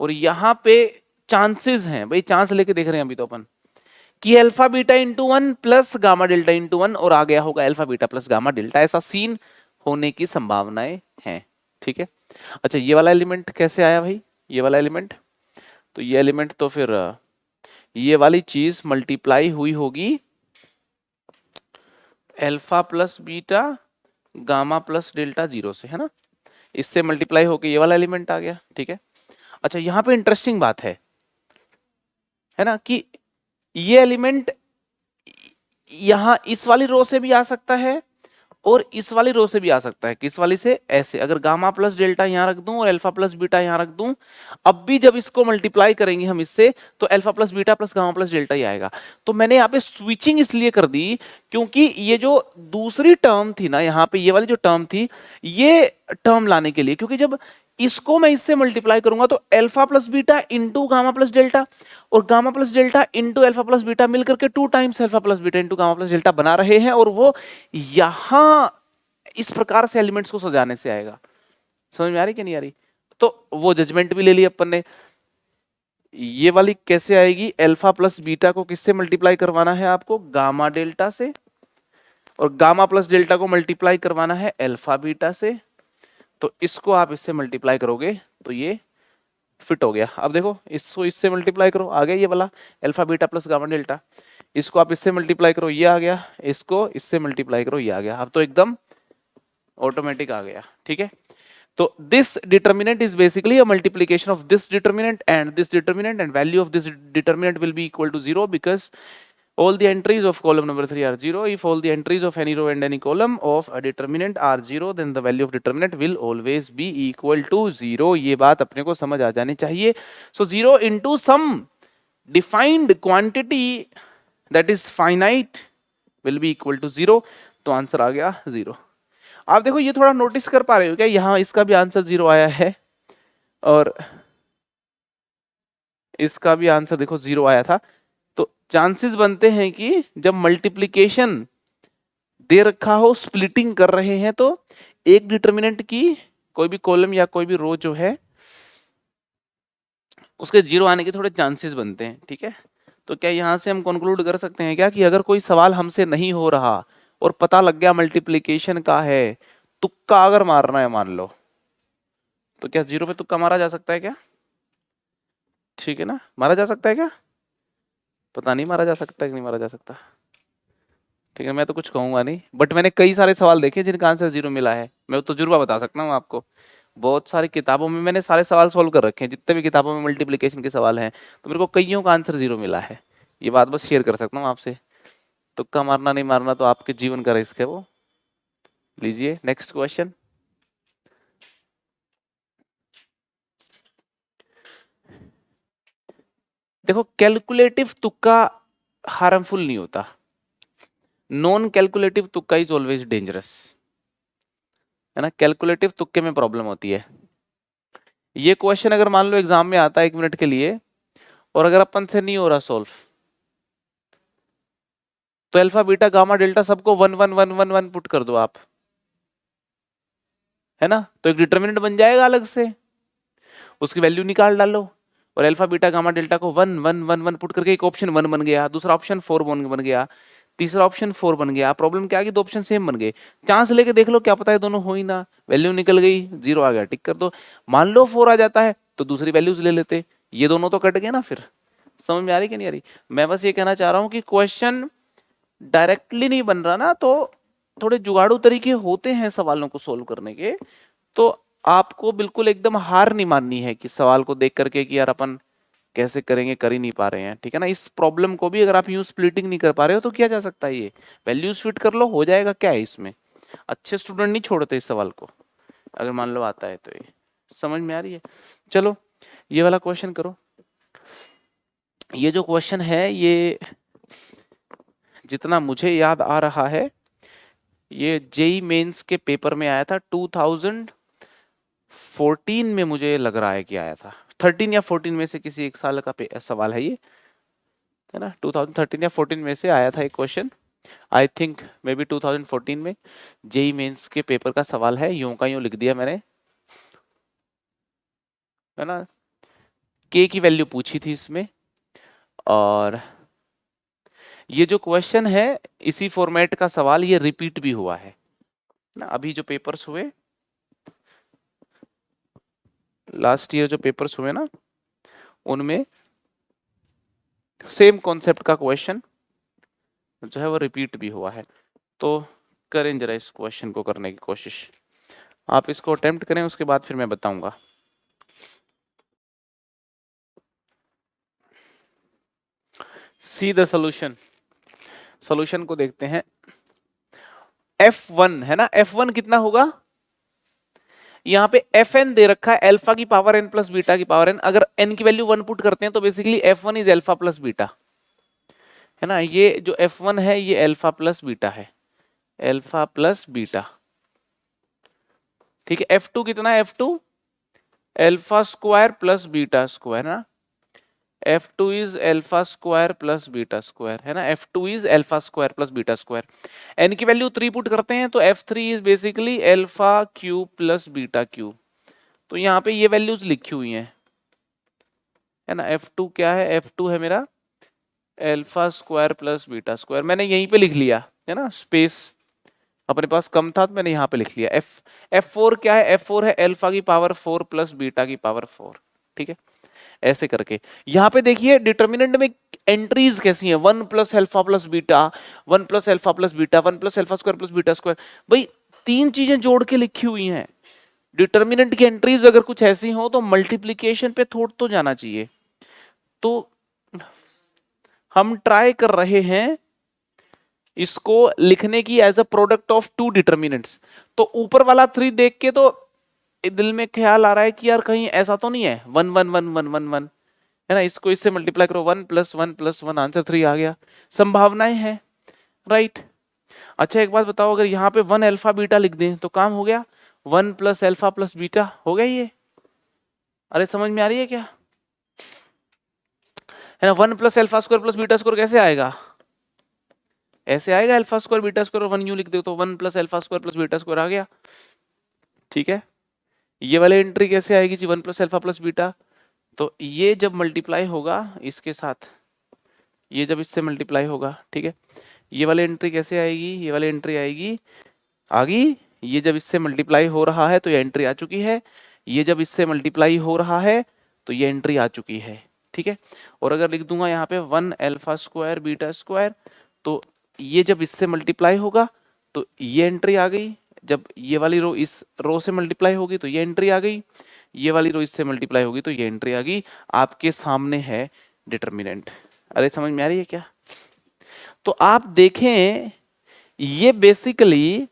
और यहाँ पे चांसेस हैं भाई, चांस लेके देख रहे हैं अभी तो अपन कि alpha beta into 1 plus gamma delta into 1, और आ गया होगा alpha beta plus gamma delta, ऐसा सीन होने की संभावनाएं हैं, ठीक है। अच्छा, ये वाला एलिमेंट कैसे आया भाई? ये वाला एलिमेंट, तो ये एलिमेंट तो फिर ये वाली चीज मल्टीप्लाई हुई होगी alpha plus beta gamma plus delta 0 से, है ना। इससे मल्टीप्लाई होके ये वाला एलिमेंट आ गया, ठीक है। अच्छा, यहाँ पे इंटरेस्टिंग बात है ना, कि ये एलिमेंट यहां इस वाली रो से भी आ सकता है और इस वाली रो से भी आ सकता है। किस वाली से? ऐसे, अगर गामा प्लस डेल्टा यहां रख दूं और अल्फा प्लस बीटा यहां रख दूं, अब भी जब इसको मल्टीप्लाई करेंगे हम इससे, तो alpha plus beta plus gamma plus delta ही आएगा। तो मैंने यहाँ पे स्विचिंग इसलिए कर दी क्योंकि ये जो दूसरी टर्म थी ना, यहाँ पे ये वाली जो टर्म थी, ये टर्म लाने के लिए, क्योंकि जब इसको मैं इससे मल्टीप्लाई करूंगा तो alpha plus beta into gamma plus delta और gamma plus delta into alpha plus beta मिलकर के 2 times alpha plus beta into gamma plus delta बना रहे हैं, और वो यहां इस प्रकार से एलिमेंट्स को सजाने से आएगा। समझ में आ रही कि नहीं आ रही? तो वो जजमेंट भी ले ली अपन ने। ये वाली कैसे आएगी? अल्फा प्लस बीटा को किससे मल्टीप्लाई करवाना है आपको? गामा डेल्टा से, और गामा प्लस डेल्टा को मल्टीप्लाई करवाना है अल्फा बीटा से। तो इसको आप इससे मल्टीप्लाई करोगे तो ये फिट हो गया। अब देखो, इसको इससे मल्टीप्लाई करो, आ गया ये वाला alpha beta plus gamma delta. इसको आप इससे मल्टीप्लाई करो, ये आ गया। इसको इससे मल्टीप्लाई करो, ये आ गया। अब तो एकदम ऑटोमेटिक आ गया, ठीक है। तो this determinant is basically a multiplication of this determinant and this determinant, and value of this determinant will be equal to 0 because all the entries of column number 3 are 0. If all the entries of any row and any column of a determinant are 0, then the value of determinant will always be equal to 0. ये बात अपने को समझ आ जानी चाहिए। So 0 into some defined quantity that is finite will be equal to 0. तो आंसर आ गया 0। आप देखो, ये थोड़ा नोटिस कर पा रहे हो क्या? यहाँ इसका भी आंसर 0 आया है और इसका भी आंसर देखो 0 आया था। तो चांसेस बनते हैं कि जब मल्टीप्लिकेशन दे रखा हो, स्प्लिटिंग कर रहे हैं, तो एक डिटर्मिनेंट की कोई भी कॉलम या कोई भी रो जो है उसके 0 आने के थोड़े चांसेस बनते हैं, ठीक है। तो क्या यहां से हम कंक्लूड कर सकते हैं क्या कि अगर कोई सवाल हमसे नहीं हो रहा और पता लग गया मल्टीप्लिकेशन का है, तुक्का अगर मारना है मान लो, तो क्या 0 पे तुक्का मारा जा सकता है क्या? ठीक है ना, मारा जा सकता है क्या? पता नहीं मारा जा सकता है कि नहीं मारा जा सकता। ठीक है, मैं तो कुछ कहूंगा नहीं, बट मैंने कई सारे सवाल देखे जिनका आंसर 0 मिला है। मैं तो तजुर्बा बता सकता हूँ आपको। बहुत सारी किताबों में मैंने सारे सवाल सोल्व कर रखे हैं, जितने भी किताबों में मल्टीप्लिकेशन के सवाल हैं, तो मेरे को कईयों का आंसर 0 मिला है। ये बात बस शेयर कर सकता हूँ आपसे। तुक्का मारना नहीं मारना तो आपके जीवन का रिस्क है वो। लीजिए नेक्स्ट क्वेश्चन। देखो, कैलकुलेटिव तुक्का हार्मफुल नहीं होता, नॉन कैलकुलेटिव तुक्का इज ऑलवेज डेंजरस, है ना। कैलकुलेटिव तुक्के में प्रॉब्लम होती है। ये क्वेश्चन अगर मान लो एग्जाम में आता है 1 मिनट के लिए, और अगर अपन से नहीं हो रहा सॉल्व, तो अल्फा बीटा गामा डेल्टा सबको 1 1 1 1 1 पुट कर दो आप, है ना। तो एक डिटर्मिनेंट बन जाएगा अलग से, उसकी वैल्यू निकाल डालो, और अल्फा बीटा गामा डेल्टा को 1 1 1 1 पुट करके एक ऑप्शन 1 बन गया, दूसरा ऑप्शन 4 बन गया, तीसरा ऑप्शन 4 बन गया। प्रॉब्लम क्या आ गई? 2 ऑप्शन सेम बन गए। चांस लेके देख लो, क्या पता है दोनों हो ही ना। वैल्यू निकल गई, 0 आ गया, टिक कर दो। मान लो 4 आ जाता है तो दूसरी वैल्यूज ले लेते, ये दोनों तो कट गए ना। फिर समझ में आ रही कि नहीं आ रही? मैं बस ये कहना चाह रहा हूँ कि क्वेश्चन डायरेक्टली नहीं बन रहा ना, तो थोड़े जुगाड़ू तरीके होते हैं सवालों को सोल्व करने के। तो आपको बिल्कुल एकदम हार नहीं माननी है कि सवाल को देख करके कि यार अपन कैसे करेंगे, कर ही नहीं पा रहे हैं, ठीक है ना। इस प्रॉब्लम को भी अगर आप यूं स्प्लिटिंग नहीं कर पा रहे हो तो किया जा सकता है, ये वैल्यूज फिट कर लो, हो जाएगा। क्या है इसमें? अच्छे स्टूडेंट नहीं छोड़ते इस सवाल को, अगर मान लो आता है तो। ये समझ में आ रही है? चलो ये वाला क्वेश्चन करो। ये जो क्वेश्चन है, ये जितना मुझे याद आ रहा है, ये जेई मेंस के पेपर में आया था 2014 में, मुझे लग रहा है कि आया था। 13 या 14 में से किसी एक साल का सवाल है ये, है ना। 2013 या 14 में से आया था एक question, I think may be 2014 में जेई मेंस के पेपर का सवाल है। यूं का यूं लिख दिया मैंने, है ना। के की वैल्यू पूछी थी इसमें, और ये जो क्वेश्चन है इसी फॉर्मेट का सवाल ये रिपीट भी हुआ है ना। अभी जो पेपर्स हुए, लास्ट ईयर जो पेपर्स हुए ना, उनमें सेम कॉन्सेप्ट का क्वेश्चन जो है वो रिपीट भी हुआ है। तो करें जरा इस क्वेश्चन को करने की कोशिश, आप इसको अटेम्प्ट करें, उसके बाद फिर मैं बताऊंगा। सी द सोल्यूशन, सोल्यूशन को देखते हैं। F1 है ना, F1 कितना होगा, यहाँ पे Fn दे रखा है अल्फा की पावर n प्लस बीटा की पावर n, अगर n की वैल्यू 1 पुट करते हैं तो basically F1 is alpha plus beta, है ना। ये जो F1 है ये अल्फा प्लस बीटा है, अल्फा प्लस बीटा, ठीक है। F2 कितना है, F2 alpha square plus beta square ना, F2 is alpha square plus beta square, है ना। F2 is alpha square plus beta square. n की वैल्यू 3 पुट करते हैं तो F3 is basically alpha cube plus beta cube, तो यहाँ पे ये वैल्यूज लिखी हुई हैं, है ना। F2 क्या है, F2 है मेरा alpha square plus beta square, मैंने यहीं पे लिख लिया, है ना, स्पेस अपने पास कम था तो मैंने यहाँ पे लिख लिया। F4 क्या है, F4 है अल्फा की पावर 4 प्लस बीटा की पावर 4, ठीक है। ऐसे करके यहाँ पे देखिए डिटर्मिनेंट में एंट्रीज कैसी हैं, 1 plus alpha plus beta, 1 plus alpha plus beta, 1 plus alpha square plus beta square, भाई 3 चीजें जोड़ के लिखी हुई हैं। डिटर्मिनेंट की एंट्रीज अगर कुछ ऐसी हो तो मल्टीप्लीकेशन पे थोड़ा तो जाना चाहिए। तो हम ट्राई कर रहे हैं इसको लिखने की as a product of two determinants. तो ऊपर वाला 3 देख के तो दिल में ख्याल आ रहा है कि यार कहीं ऐसा तो नहीं है 1 1 1 1 1 1, है ना, इसको इससे मल्टीप्लाई करो 1 प्लस 1 प्लस 1 आंसर 3 आ गया, संभावनाएं हैं, राइट। अच्छा एक बात बताओ, अगर यहाँ पे 1 अल्फा बीटा लिख दें तो काम हो गया, 1 प्लस अल्फा प्लस बीटा हो गया ये, अरे समझ में आ रही है क्या, है ना। 1 plus alpha square plus beta square कैसे आएगा, ऐसे आएगा, अल्फा स्क्वायर बीटा स्क्वायर और 1 यूं लिख दे तो 1 plus alpha square plus beta square आ गया, ठीक है। ये वाली एंट्री कैसे आएगी जी, 1 प्लस अल्फा प्लस बीटा, तो ये जब मल्टीप्लाई होगा इसके साथ, ये जब इससे मल्टीप्लाई होगा, ठीक है, ये वाली एंट्री कैसे आएगी, ये वाली एंट्री आएगी, आ गई, ये जब इससे मल्टीप्लाई हो रहा है तो ये एंट्री आ चुकी है, ये जब इससे मल्टीप्लाई हो रहा है तो ये एंट्री आ चुकी है, ठीक है। और अगर लिख दूंगा यहाँ पे 1 अल्फा स्क्वायर बीटा स्क्वायर, तो ये जब इससे मल्टीप्लाई होगा तो ये एंट्री आ गई, जब ये वाली रो इस रो से मल्टीप्लाई होगी तो ये एंट्री आ गई, ये वाली रो इससे मल्टीप्लाई होगी तो ये एंट्री आ गई, आपके सामने है डिटर्मिनेंट। अरे समझ में आ रही है क्या, तो आप देखें ये बेसिकली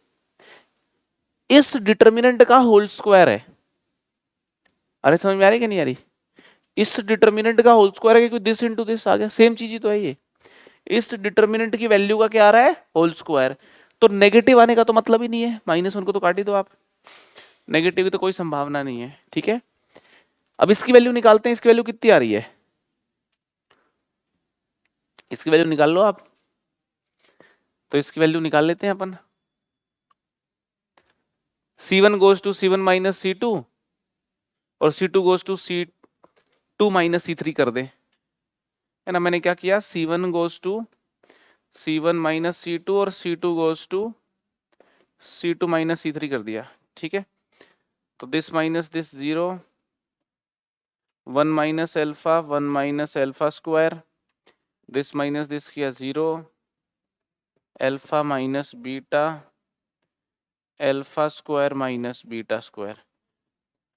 इस डिटर्मिनेंट का होल स्क्वायर है, अरे समझ में आ रही कि नहीं आ रही, इस डिटर्मिनेंट का होल स्क्वायर है, क्योंकि दिस इनटू दिस आ गया, सेम चीज ही तो है ये, इस डिटर्मिनेंट की वैल्यू का क्या आ रहा है, होल स्क्वायर, तो नेगेटिव आने का तो मतलब ही नहीं है, -1 को तो काट ही दो आप, नेगेटिव की तो कोई संभावना नहीं है, ठीक है। अब इसकी वैल्यू निकालते हैं, इसकी वैल्यू कितनी आ रही है, इसकी वैल्यू निकाल लो आप, तो इसकी वैल्यू निकाल लेते हैं अपन, C1 goes to C1 minus C2 और C2 goes to C2 minus C3 कर दे, है ना। मैंने क्या किया, C1 goes to C1 minus C2 और C2 goes to C2 minus C3 कर दिया, ठीक है। तो this minus this 0, 1 minus alpha 1 minus alpha square, this minus this किया 0, alpha minus beta alpha square minus beta square,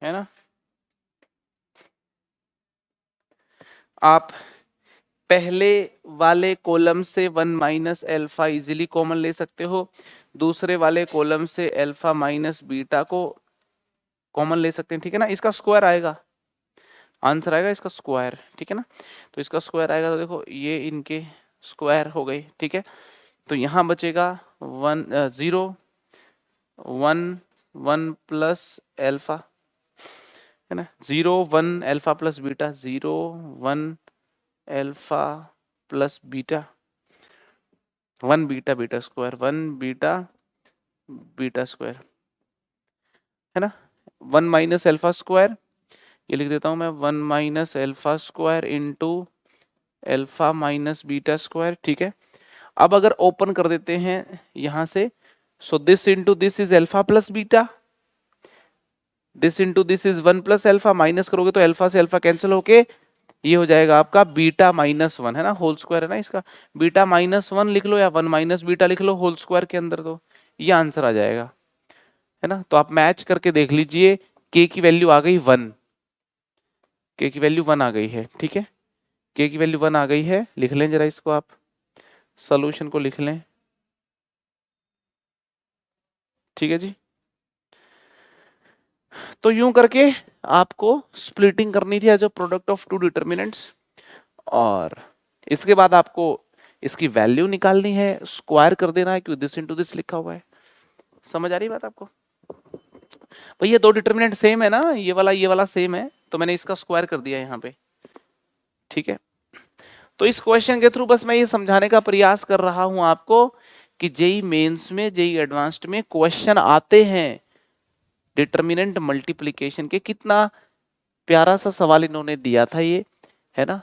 है ना। आप पहले वाले कॉलम से 1 माइनस अल्फा इजीली कॉमन ले सकते हो, दूसरे वाले कॉलम से अल्फा माइनस बीटा को कॉमन ले सकते हैं, ठीक है ना। इसका स्क्वायर आएगा, आंसर आएगा इसका स्क्वायर, ठीक है ना। तो इसका स्क्वायर आएगा तो देखो ये इनके स्क्वायर हो गए, ठीक है। तो यहाँ बचेगा 0 1 1 प्लस अल्फा, है ना, 0 1 alpha plus beta, 0 1 alpha plus beta, 1 beta beta square, 1 beta beta square, है ना। 1 माइनस अल्फा स्क्वायर, ये लिख देता हूं मैं, 1 minus alpha square into alpha minus beta square, ठीक है। अब अगर ओपन कर देते हैं यहां से, so this into this is alpha plus beta, this into this is 1 plus alpha, minus करोगे तो अल्फा से अल्फा कैंसिल होके ये हो जाएगा आपका बीटा माइनस वन, है ना, होल स्क्वायर है ना इसका, बीटा माइनस वन लिख लो या वन माइनस बीटा लिख लो होल स्क्वायर के अंदर, तो ये आंसर आ जाएगा, है ना। तो आप मैच करके देख लीजिए, के की वैल्यू आ गई वन, के की वैल्यू वन आ गई है, ठीक है, के की वैल्यू वन आ गई है, लिख लें जरा इसको, आप सोल्यूशन को लिख लें, ठीक है जी। तो यूं करके आपको स्प्लिटिंग करनी थी as a product of two determinants, और इसके बाद आपको इसकी वैल्यू निकालनी है, स्क्वायर कर देना है, क्योंकि दिस इनटू दिस लिखा हुआ है। समझ आ रही बात आपको? भाई ये दो डिटर्मिनेंट सेम है ना, ये वाला सेम है, तो मैंने इसका स्क्वायर कर दिया यहाँ पे, ठीक है। तो इस क्वेश्चन के थ्रू बस मैं ये समझाने का प्रयास कर रहा हूं आपको कि जेई मेंस में, जेई एडवांस्ड में क्वेश्चन आते हैं डिटर्मिनेंट मल्टीप्लिकेशन के। कितना प्यारा सा सवाल इन्होंने दिया था ये, है ना,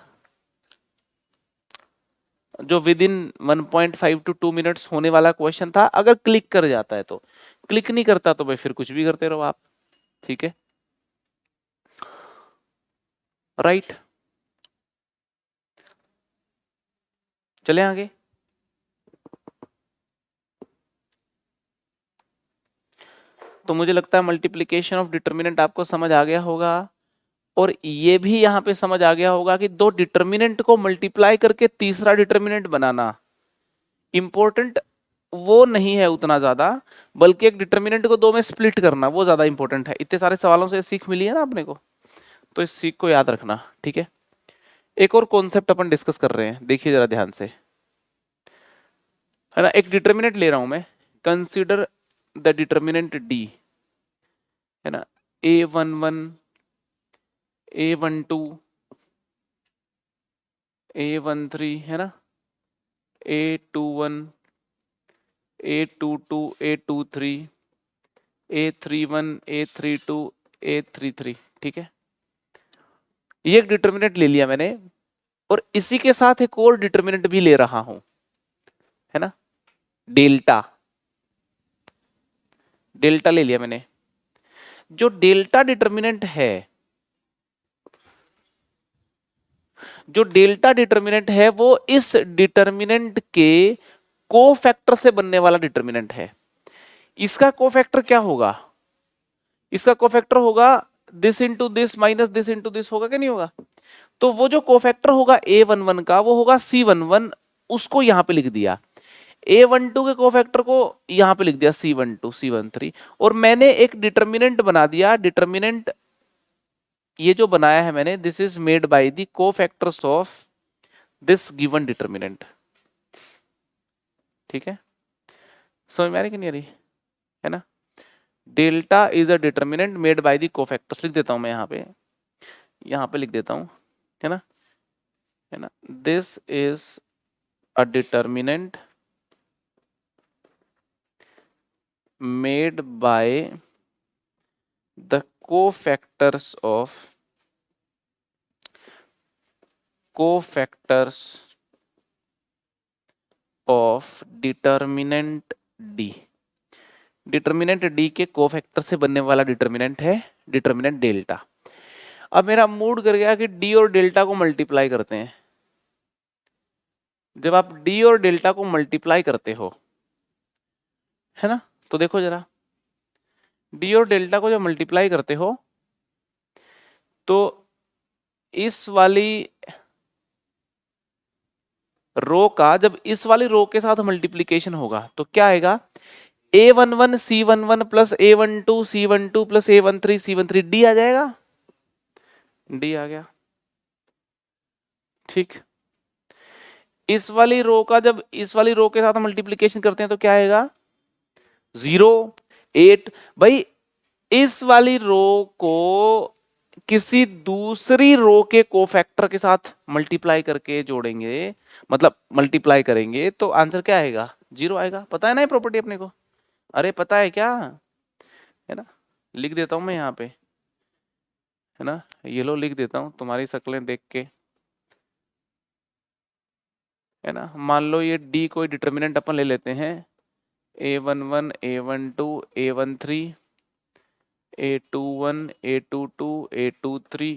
जो विद इन 1.5 to 2 मिनट्स होने वाला क्वेश्चन था, अगर क्लिक कर जाता है तो। क्लिक नहीं करता तो भाई फिर कुछ भी करते रहो आप, ठीक है, राइट। चले आगे। तो मुझे लगता है मल्टीप्लिकेशन ऑफ डिटर्मिनेंट आपको समझ आ गया होगा, और ये भी यहां पे समझ आ गया होगा कि दो डिटर्मिनेंट को मल्टीप्लाई करके तीसरा डिटर्मिनेंट बनाना इंपॉर्टेंट वो नहीं है उतना ज्यादा, बल्कि एक डिटर्मिनेंट को दो में स्प्लिट करना वो ज्यादा इंपॉर्टेंट है। इतने सारे सवालों से सीख मिली है ना अपने को, तो इस सीख को याद रखना, ठीक है। एक और कॉन्सेप्ट अपन डिस्कस कर रहे हैं, देखिए जरा ध्यान से, है ना। एक डिटर्मिनेंट ले रहा हूं मैं, कंसिडर द डिटर्मिनेंट डी, है ना, A11, A12, A13, है ना, A21, A22, A23, A31, A32, A33, ठीक है। ये एक डिटर्मिनेंट ले लिया मैंने, और इसी के साथ एक और डिटर्मिनेंट भी ले रहा हूं, है ना, डेल्टा, डेल्टा ले लिया मैंने। जो डेल्टा डिटर्मिनेंट है, जो डेल्टा डिटर्मिनेंट है वो इस डिटर्मिनेंट के कोफैक्टर से बनने वाला डिटर्मिनेंट है। इसका कोफैक्टर क्या होगा? इसका कोफैक्टर होगा this into this minus this into this, होगा कि नहीं होगा? तो वो जो कोफैक्टर होगा A11 का वो होगा C11, उसको यहां पे लिख दिया। A12 के कोफैक्टर को यहां पे लिख दिया C12, C13, और मैंने एक डिटर्मिनेंट बना दिया। डिटर्मिनेंट ये जो बनाया है मैंने, this is made by the cofactors of this given determinant, ठीक है। समझ में आ रही कि नहीं आ रही, है ना। Delta is a determinant made by the cofactors, लिख देता हूं मैं यहाँ पे लिख देता हूं, है ना, है ना। This is a determinant made by the cofactors of determinant D. Determinant D के कोफैक्टर से बनने वाला डिटर्मिनेंट है डिटर्मिनेंट डेल्टा। अब मेरा मूड कर गया कि डी और डेल्टा को मल्टीप्लाई करते हैं। जब आप डी और डेल्टा को मल्टीप्लाई करते हो, है ना, तो देखो जरा, डी और डेल्टा को जब मल्टीप्लाई करते हो तो इस वाली रो का जब इस वाली रो के साथ मल्टीप्लीकेशन होगा तो क्या आएगा? A11 C11 plus A12 C12 plus A13 C13, D आ जाएगा, डी आ गया, ठीक। इस वाली रो का जब इस वाली रो के साथ मल्टीप्लीकेशन करते हैं तो क्या आएगा? 0, 8। भाई इस वाली रो को किसी दूसरी रो के कोफैक्टर के साथ मल्टीप्लाई करके जोड़ेंगे, मतलब मल्टीप्लाई करेंगे, तो आंसर क्या आएगा? 0 आएगा। पता है ना ये प्रॉपर्टी अपने को? अरे पता है क्या, है ना, लिख देता हूं मैं यहाँ पे, है ना, ये लो लिख देता हूं तुम्हारी शक्लें देख के, है ना। मान लो ये डी कोई डिटर्मिनेंट अपन ले लेते हैं, A11, A12, A13, A21, A22, A23,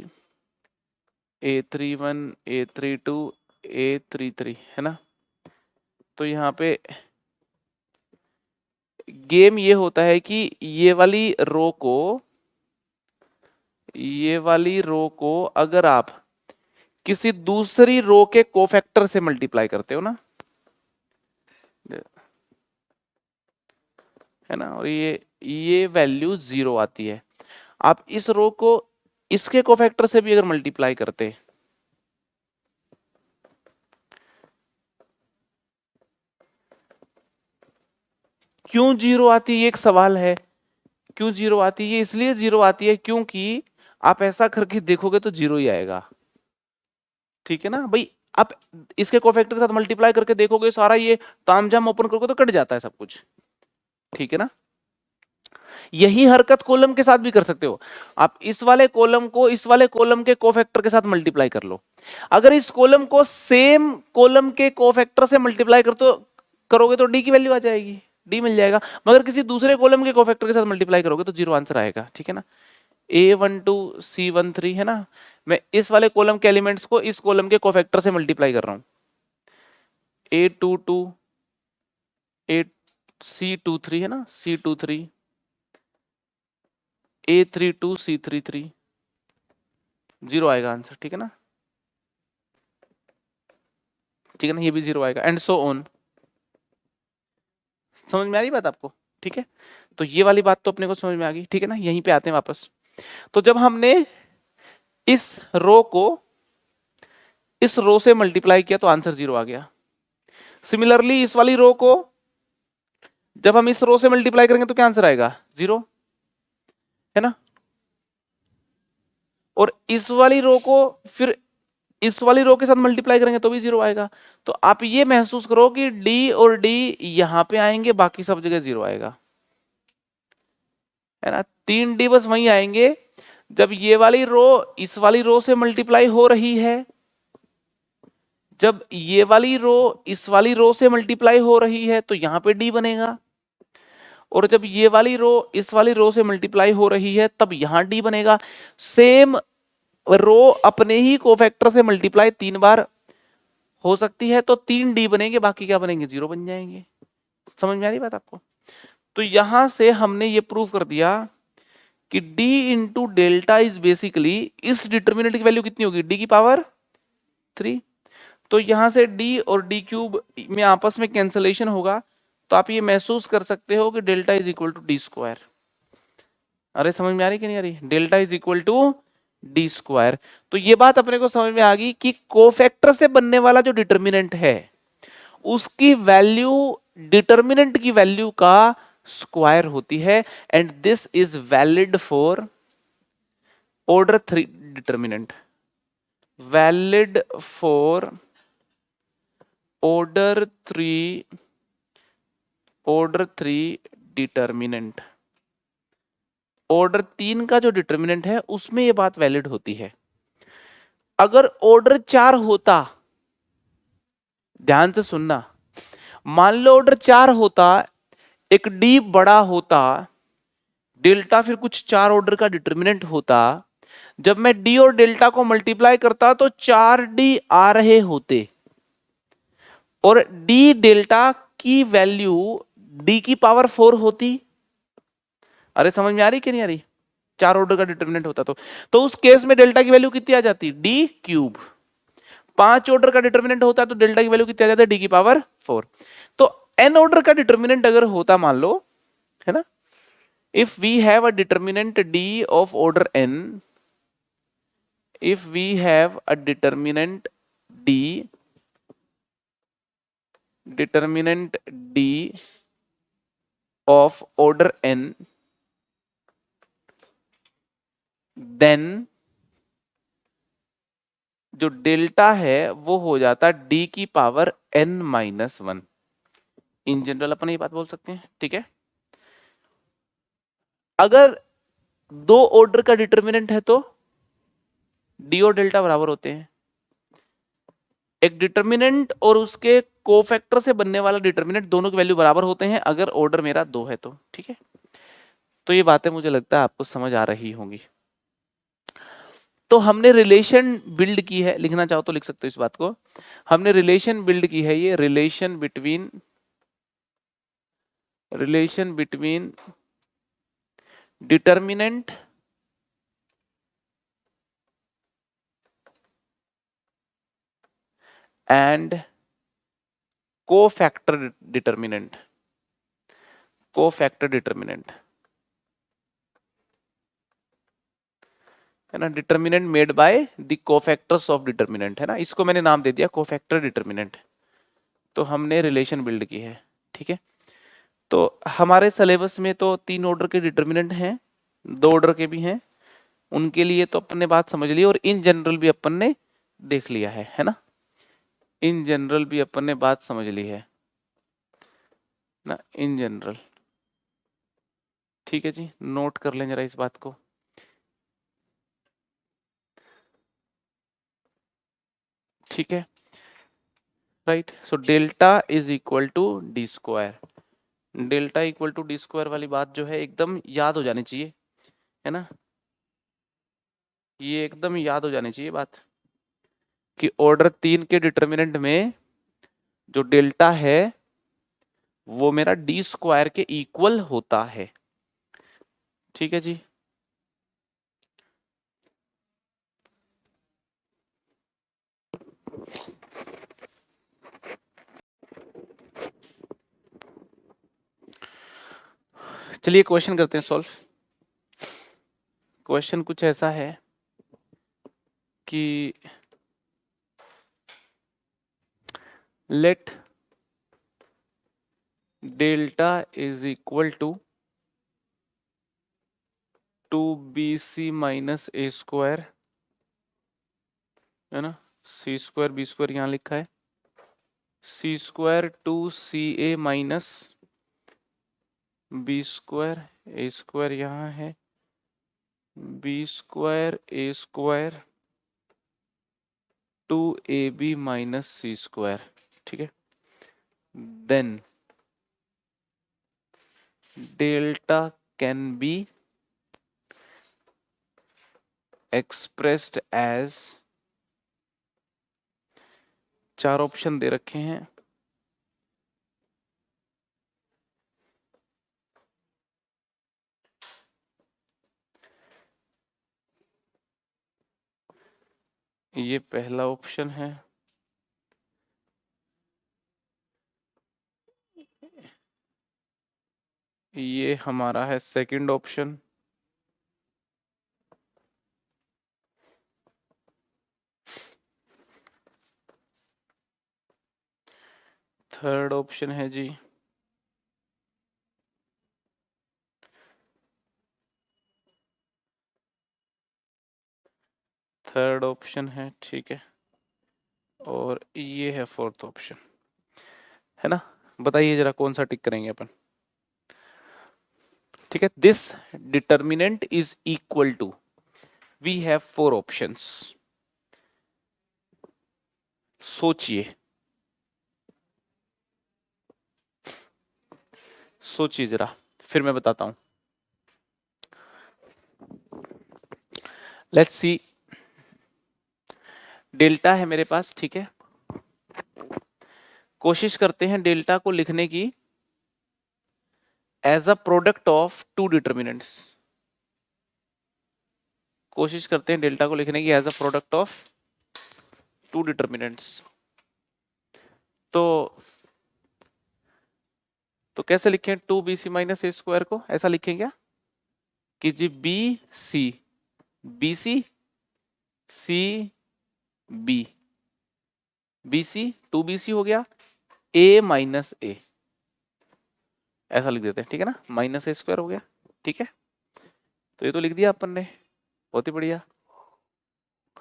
A31 A32 A33 है ना। तो यहाँ पे गेम ये होता है कि ये वाली रो को अगर आप किसी दूसरी रो के कोफैक्टर से मल्टीप्लाई करते हो ना, है ना, और ये वैल्यू 0 आती है। आप इस रो को इसके कोफैक्टर से भी अगर मल्टीप्लाई करते, क्यों 0 आती है, ये एक सवाल है। क्यों 0 आती है? इसलिए 0 आती है क्योंकि आप ऐसा करके देखोगे तो 0 ही आएगा। ठीक है ना भाई, आप इसके कोफैक्टर के साथ मल्टीप्लाई करके देखोगे, सारा ये तामझाम ओपन करोगे तो कट जाता है सब कुछ। ठीक है ना। यही हरकत कॉलम के साथ भी कर सकते हो। आप इस वाले कॉलम को इस वाले कॉलम के कोफैक्टर के साथ मल्टीप्लाई कर लो। अगर इस कॉलम को सेम कॉलम के कोफैक्टर से मल्टीप्लाई करोगे तो डी की वैल्यू आ जाएगी, डी मिल जाएगा। मगर किसी दूसरे कॉलम के कोफैक्टर के साथ मल्टीप्लाई करोगे तो 0 आंसर आएगा। ठीक है ना। A12 C13 है ना, मैं इस वाले कॉलम के एलिमेंट्स को इस कॉलम के कोफैक्टर से मल्टीप्लाई कर रहा हूं। A22 C23 है ना, C23 A32 C33, 0 आएगा आंसर। ठीक है ना। ठीक है ना, ये भी 0 आएगा एंड सो ऑन। समझ में आ रही बात आपको? ठीक है, तो ये वाली बात तो अपने को समझ में आ गई। ठीक है ना, यहीं पे आते हैं वापस। तो जब हमने इस रो को इस रो से मल्टीप्लाई किया तो आंसर 0 आ गया। सिमिलरली इस वाली रो को जब हम इस रो से मल्टीप्लाई करेंगे तो क्या आंसर आएगा? 0, है ना। और इस वाली रो को फिर इस वाली रो के साथ मल्टीप्लाई करेंगे तो भी 0 आएगा। तो आप ये महसूस करो कि डी और डी यहां पे आएंगे, बाकी सब जगह 0 आएगा, है ना। 3D बस वहीं आएंगे जब ये वाली रो इस वाली रो से मल्टीप्लाई हो रही है, जब ये वाली रो इस वाली रो से मल्टीप्लाई हो रही है तो यहां पे डी बनेगा, और जब ये वाली रो इस वाली रो से मल्टीप्लाई हो रही है तब यहां डी बनेगा। सेम रो अपने ही कोफैक्टर से मल्टीप्लाई 3 बार हो सकती है तो 3D बनेंगे, बाकी क्या बनेंगे? 0 बन जाएंगे। समझ में आ रही बात आपको? तो यहां से हमने ये प्रूव कर दिया कि d into delta is basically, इस डिटर्मिनेंट की वैल्यू कितनी होगी? d की पावर 3। तो यहां से d और d क्यूब में आपस में कैंसलेशन होगा, तो आप ये महसूस कर सकते हो कि delta is equal to D square. अरे समझ में आ रही कि नहीं आ रही? Delta is equal to D square. तो ये बात अपने को समझ में आ गई कि कोफैक्टर से बनने वाला जो डिटर्मिनेंट है उसकी वैल्यू डिटर्मिनेंट की वैल्यू का स्क्वायर होती है, and this is valid for order 3 determinant, valid for order 3 determinant. Order 3 का जो डिटर्मिनेंट है उसमें ये बात वैलिड होती है। अगर ऑर्डर 4 होता, ध्यान से सुनना, मान लो ऑर्डर 4 होता, एक डी बड़ा होता, डेल्टा फिर कुछ 4 ऑर्डर का डिटर्मिनेंट होता, जब मैं डी और डेल्टा को मल्टीप्लाई करता तो 4D आ रहे होते, और डी डेल्टा की वैल्यू डी की पावर 4 होती। अरे समझ में आ रही कि नहीं आ रही? 4 ऑर्डर का डिटर्मिनेंट होता तो उस केस में डेल्टा की वैल्यू कितनी आ जाती? D cube. 5 ऑर्डर का डिटर्मिनेंट होता है तो डेल्टा की वैल्यू कितनी आ जाती है? डी की पावर 4। तो एन ऑर्डर का डिटर्मिनेंट अगर होता, मान लो, है ना, if we have a determinant d of order n, if we have a determinant d of order n, then जो डेल्टा है वो हो जाता d की पावर n-1। इन जनरल अपन ये बात बोल सकते हैं। ठीक है, अगर 2 ऑर्डर का डिटर्मिनेंट है तो d और डेल्टा बराबर होते हैं। एक डिटर्मिनेंट और उसके कोफैक्टर से बनने वाला डिटर्मिनेंट, दोनों की वैल्यू बराबर होते हैं अगर ऑर्डर मेरा 2 है तो। ठीक है, तो ये बातें मुझे लगता है आपको समझ आ रही होंगी। तो हमने रिलेशन बिल्ड की है, लिखना चाहो तो लिख सकते हो इस बात को, हमने रिलेशन बिल्ड की है, ये relation between determinant and cofactor determinant, है ना, determinant made by the cofactors of determinant, है ना, इसको मैंने नाम दे दिया कोफैक्टर डिटर्मिनेंट। तो हमने रिलेशन बिल्ड की है, ठीक है। तो हमारे सिलेबस में तो 3 ऑर्डर के डिटर्मिनेंट हैं, 2 ऑर्डर के भी हैं, उनके लिए तो अपन ने बात समझ ली, और इन जनरल भी अपन ने देख लिया है ना, इन जनरल भी अपन ने बात समझ ली है ना, इन जनरल। ठीक है जी, नोट कर लें जरा इस बात को। ठीक है, right. So delta is equal to D square, delta equal to D square वाली बात जो है एकदम याद हो जानी चाहिए, है ना, ये एकदम याद हो जानी चाहिए बात कि ऑर्डर 3 के डिटर्मिनेंट में जो डेल्टा है वो मेरा डी स्क्वायर के इक्वल होता है। ठीक है जी, चलिए क्वेश्चन करते हैं सॉल्व। क्वेश्चन कुछ ऐसा है कि let delta is equal to 2bc minus a square, है ना, सी स्क्वायर बी स्क्वायर यहाँ लिखा है, c square 2ca minus b square, a square यहाँ है, b square a square 2ab minus c square. ठीक है, then delta can be expressed as, 4 option दे रखे हैं, ये पहला ऑप्शन है, ये हमारा है सेकंड ऑप्शन, थर्ड ऑप्शन है जी, थर्ड ऑप्शन है, ठीक है, और ये है फोर्थ ऑप्शन, है ना। बताइए जरा कौन सा टिक करेंगे अपन। ठीक है, this determinant is equal to, we have 4 options. सोचिए, सोचिए जरा, फिर मैं बताता हूं। लेट्स सी, डेल्टा है मेरे पास, ठीक है, कोशिश करते हैं डेल्टा को लिखने की as a product of 2 determinants, कोशिश करते हैं डेल्टा को लिखने की as a product of 2 determinants. तो कैसे लिखें 2bc माइनस ए स्क्वायर को, ऐसा लिखें क्या कि जी bc c b, bc 2bc हो गया, a माइनस ए, ऐसा लिख देते हैं, ठीक है ना, माइनस ए स्क्वायर हो गया। ठीक है, तो ये तो लिख दिया अपन ने, बहुत ही बढ़िया।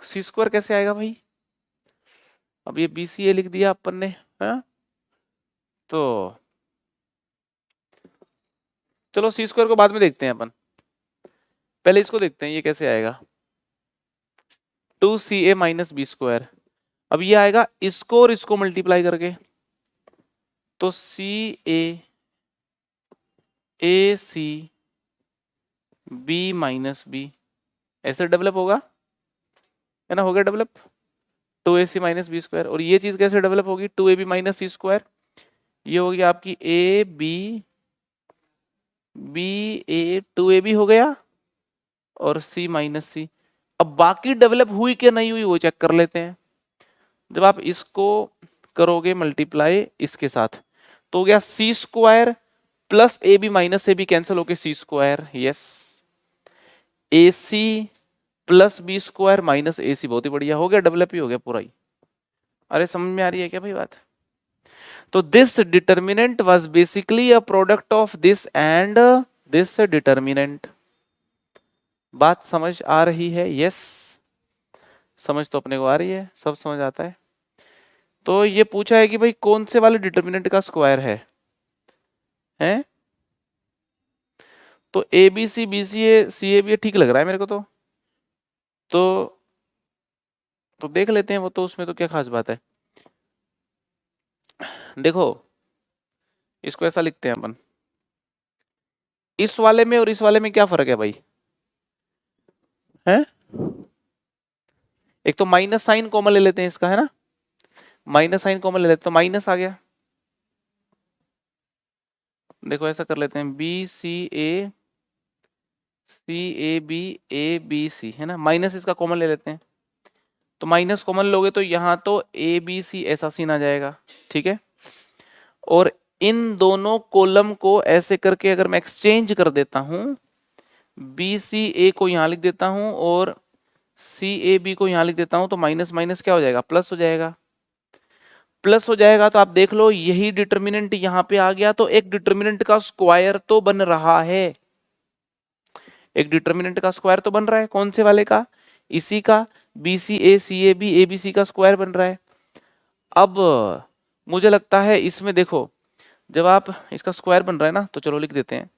सी स्क्वायर कैसे आएगा भाई, अब ये बी सी ए लिख दिया अपन ने, हाँ, तो चलो सी स्क्वायर को बाद में देखते हैं अपन, पहले इसको देखते हैं ये कैसे आएगा, 2ca माइनस बी स्क्वायर। अब ये आएगा इसको और इसको मल्टीप्लाई करके, तो सी ए सी बी माइनस बी, ऐसे डेवलप होगा, है ना, हो गया develop 2ac minus b square. और ये चीज कैसे डेवलप होगी, 2ab माइनस सी स्क्वायर, ये होगी आपकी A B, B A 2ab हो गया और c माइनस सी। अब बाकी डेवलप हुई कि नहीं हुई वो चेक कर लेते हैं। जब आप इसको करोगे मल्टीप्लाई इसके साथ तो हो गया c square plus a b minus a b cancel होके c square, yes, a c plus b square minus a c, बहुत ही बढ़िया, हो गया डेवलप ही हो गया पूरा ही। अरे समझ में आ रही है क्या भाई बात। तो this determinant was basically a product of this and this determinant. बात समझ आ रही है, यस, समझ तो अपने को आ रही है, सब समझ आता है। तो ये पूछा है कि भाई कौन से वाले डिटर्मिनेंट का स्क्वायर है, हैं? तो A B C A B ठीक लग रहा है मेरे को तो देख लेते हैं वो, तो उसमें तो क्या खास बात है। देखो इसको ऐसा लिखते हैं अपन, इस वाले में और इस वाले में क्या फर्क है भाई, है? एक तो माइनस साइन कॉमन ले लेते हैं इसका, है ना, माइनस साइन कॉमन ले लेते तो माइनस आ गया। देखो ऐसा कर लेते हैं, B C A B C, है ना, माइनस इसका कॉमन ले लेते हैं, तो माइनस कॉमन लोगे तो यहाँ तो ए बी सी ऐसा सीन आ जाएगा, ठीक है। और इन दोनों कॉलम को ऐसे करके अगर मैं एक्सचेंज कर देता हूं, बी सी ए को यहां लिख देता हूं और सी ए बी को यहां लिख देता हूं, तो माइनस माइनस क्या हो जाएगा, प्लस हो जाएगा। प्लस हो जाएगा तो आप देख लो यही डिटर्मिनेंट यहां पे आ गया, तो एक डिटर्मिनेंट का स्क्वायर तो बन रहा है, एक डिटर्मिनेंट का स्क्वायर तो बन रहा है, कौन से वाले का, इसी का, B C A B C का स्क्वायर बन रहा है। अब मुझे लगता है इसमें देखो, जब आप इसका स्क्वायर बन रहा है ना, तो चलो लिख देते हैं,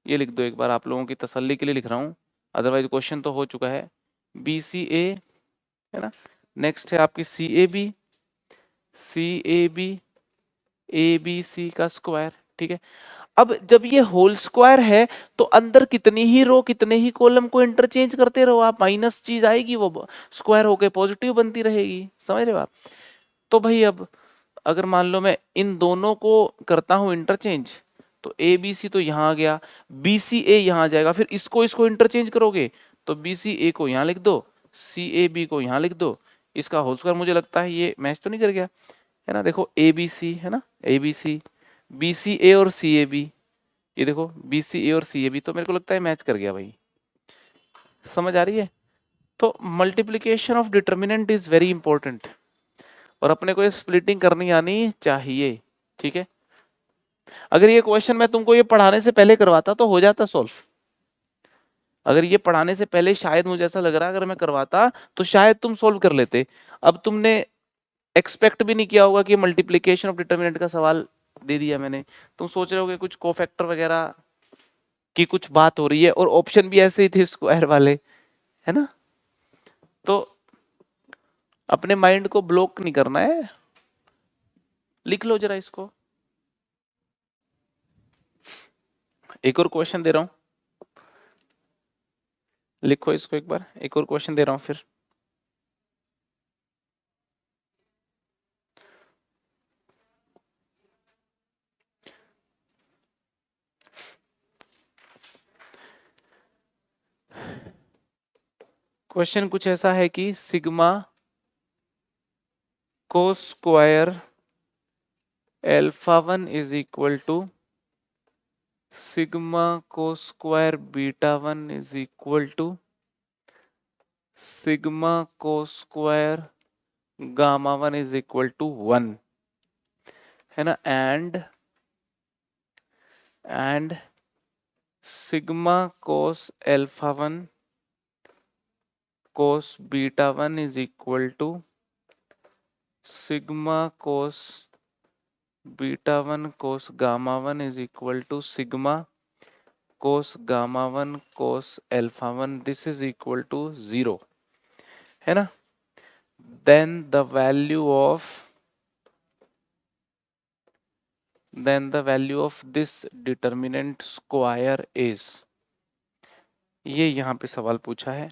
ये लिख दो एक बार, आप लोगों की तसल्ली के लिए लिख रहा हूं, अदरवाइज क्वेश्चन तो हो चुका है। बी सी ए, है ना, नेक्स्ट है आपकी सी ए बी सी का स्क्वायर, ठीक है। अब जब ये होल स्क्वायर है तो अंदर कितनी ही रो कितने ही कॉलम को इंटरचेंज करते रहो आप, माइनस चीज आएगी वो स्क्वायर होके पॉजिटिव बनती रहेगी, समझ रहे हो आप। तो भाई अब अगर मान लो मैं इन दोनों को करता हूं इंटरचेंज, तो ए बी सी तो यहां आ गया, बी सी ए यहां आ जाएगा, फिर इसको इसको इंटरचेंज करोगे तो बी सी ए को यहां लिख दो, सी ए बी को यहां लिख दो, इसका होल स्क्वायर, मुझे लगता है ये मैच तो नहीं कर गया, है ना। देखो ए बी सी, है ना, A B C, B C ए और सी ए बी, ये देखो बी सी ए और सी ए बी, तो मेरे को लगता है मैच कर गया भाई, समझ आ रही है। तो multiplication of determinant is very important, और अपने को ये स्प्लिटिंग करनी आनी चाहिए, ठीक है। अगर ये क्वेश्चन मैं तुमको ये पढ़ाने से पहले करवाता तो हो जाता सॉल्व, अगर ये पढ़ाने से पहले शायद मुझे ऐसा लग रहा है अगर मैं करवाता तो शायद तुम सोल्व कर लेते। अब तुमने एक्सपेक्ट भी नहीं किया होगा कि मल्टीप्लीकेशन ऑफ डिटर्मिनेंट का सवाल दे दिया मैंने, तुम सोच रहे होगे कुछ कोफैक्टर वगैरह की कुछ बात हो रही है, और ऑप्शन भी ऐसे ही थे स्क्वायर वाले, है ना। तो अपने माइंड को ब्लॉक नहीं करना है, लिख लो जरा इसको। एक और क्वेश्चन दे रहा हूं, लिखो इसको एक बार, एक और क्वेश्चन दे रहा हूं फिर। क्वेश्चन कुछ ऐसा है कि sigma cos square alpha 1 is equal to sigma cos square beta 1 is equal to sigma cos square gamma 1 is equal to 1, है ना, and sigma cos alpha 1 cos beta 1 is equal to sigma cos beta 1 cos gamma 1 is equal to sigma cos gamma 1 cos alpha 1, this is equal to 0, है ना। then the value of this determinant square is, ये यहां पे सवाल पूछा है,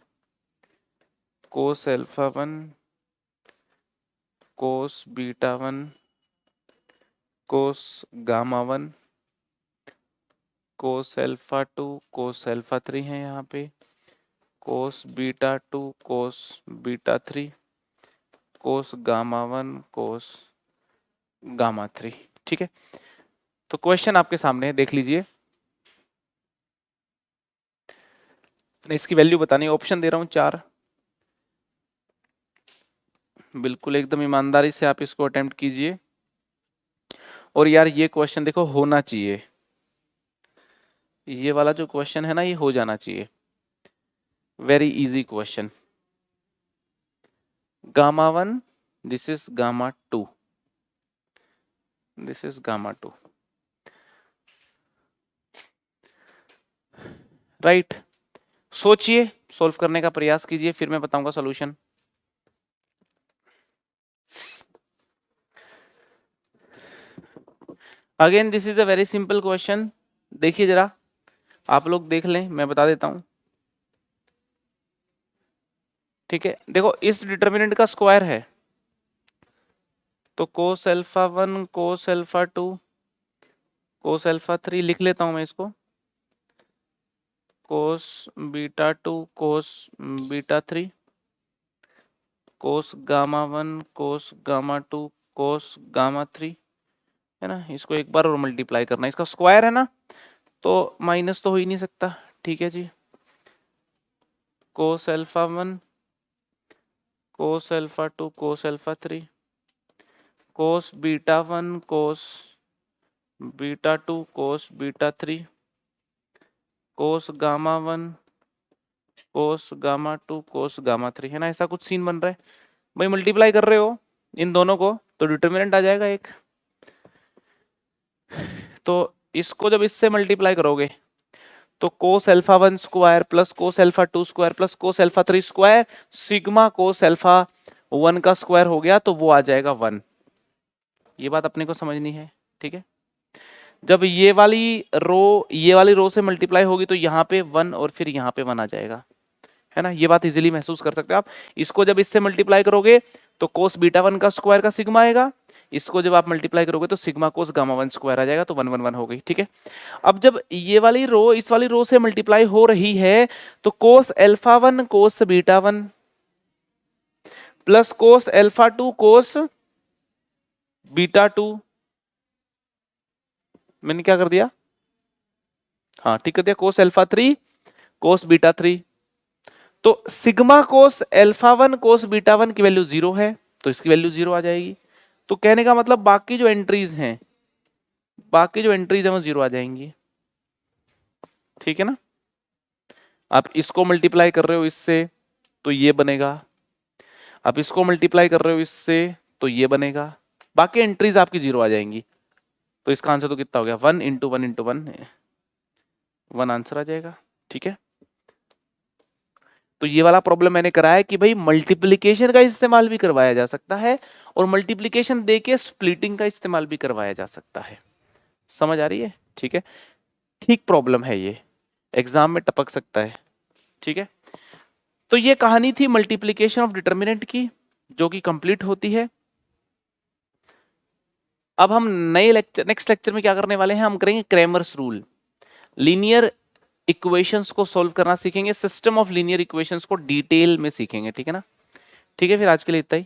कोस alpha 1 cos beta 1 cos gamma 1 cos alpha 2 cos alpha 3 है यहाँ पे, कोस beta 2 cos beta 3 cos gamma 1 cos gamma 3। ठीक है, तो क्वेश्चन आपके सामने है, देख लीजिए। मैं इसकी वैल्यू बतानी है, ऑप्शन दे रहा हूं 4। बिल्कुल एकदम ईमानदारी से आप इसको अटेम्प्ट कीजिए। और यार ये क्वेश्चन देखो होना चाहिए, ये वाला जो क्वेश्चन है ना ये हो जाना चाहिए। Very easy question. Gamma 1 this is gamma 2 this is gamma 2, right. सोचिए, सॉल्व करने का प्रयास कीजिए, फिर मैं बताऊंगा solution. Again this is a very simple question. देखिए जरा, आप लोग देख लें, मैं बता देता हूं। ठीक है, देखो इस डिटर्मिनेंट का स्क्वायर है, तो कोस alpha 1 cos alpha 2 cos alpha 3 लिख लेता हूं मैं इसको, कोस beta 2 cos beta 3 cos gamma 1 cos gamma 2 cos gamma 3, है ना। इसको एक बार और मल्टीप्लाई करना है, इसका स्क्वायर है ना, तो माइनस तो हो ही नहीं सकता। ठीक है जी, cos alpha 1 cos alpha 2 cos alpha 3 cos beta 1 cos beta 2 cos beta 3 cos gamma 1 cos gamma 2 cos gamma 3, है ना। ऐसा कुछ सीन बन रहा है। भाई मल्टीप्लाई कर रहे हो इन दोनों को तो डिटर्मिनेंट आ जाएगा एक। तो इसको जब इससे मल्टीप्लाई करोगे तो कोस alpha 1 square plus cos alpha 2 square plus cos alpha 3 square sigma cos alpha 1 का स्क्वायर हो गया, तो वो आ जाएगा 1। ये बात अपने को समझनी है। ठीक है, जब ये वाली रो से मल्टीप्लाई होगी तो यहाँ पे 1 और फिर यहाँ पे 1 आ जाएगा, है ना। ये बात इजीली महसूस कर सकते हो आप। इसको जब इससे मल्टीप्लाई करोगे तो कोस बीटा 1 का स्क्वायर का सिग्मा आएगा, इसको जब आप मल्टीप्लाई करोगे तो सिग्मा कोस गामा 1 स्क्वायर आ जाएगा, तो 1 1 1 हो गई। ठीक है, अब जब ये वाली रो इस वाली रो से मल्टीप्लाई हो रही है तो कोस alpha 1 cos beta 1 plus cos alpha 2 cos beta 2, मैंने क्या कर दिया, हाँ ठीक कर दिया, कोस अल्फा 3 कोस बीटा 3। तो sigma cos alpha 1 cos beta 1 की वैल्यू 0 है, तो इसकी वैल्यू 0 आ जाएगी। तो कहने का मतलब बाकी जो एंट्रीज हैं वो 0 आ जाएंगी। ठीक है ना, आप इसको मल्टीप्लाई कर रहे हो इससे तो ये बनेगा, आप इसको मल्टीप्लाई कर रहे हो इससे तो ये बनेगा, बाकी एंट्रीज आपकी 0 आ जाएंगी। तो इसका आंसर तो कितना हो गया, 1 इंटू 1 इंटू 1, 1 आंसर आ जाएगा। ठीक है, तो ये वाला प्रॉब्लम मैंने कराया कि भाई मल्टीप्लिकेशन का इस्तेमाल भी करवाया जा सकता है और मल्टीप्लिकेशन देके स्प्लिटिंग का इस्तेमाल भी करवाया जा सकता है। समझ आ रही है। ठीक है, ठीक प्रॉब्लम है ये, एग्जाम में टपक सकता है। ठीक है, तो ये कहानी थी मल्टीप्लिकेशन ऑफ डिटर्मिनेंट की, जो कि कंप्लीट होती है। अब हम नेक्स्ट लेक्चर में क्या करने वाले हैं, हम करेंगे क्रैमर्स रूल, लीनियर इक्वेशंस को सॉल्व करना सीखेंगे, सिस्टम ऑफ लीनियर इक्वेशंस को डिटेल में सीखेंगे। ठीक है ना, ठीक है, फिर आज के लिए इतना ही।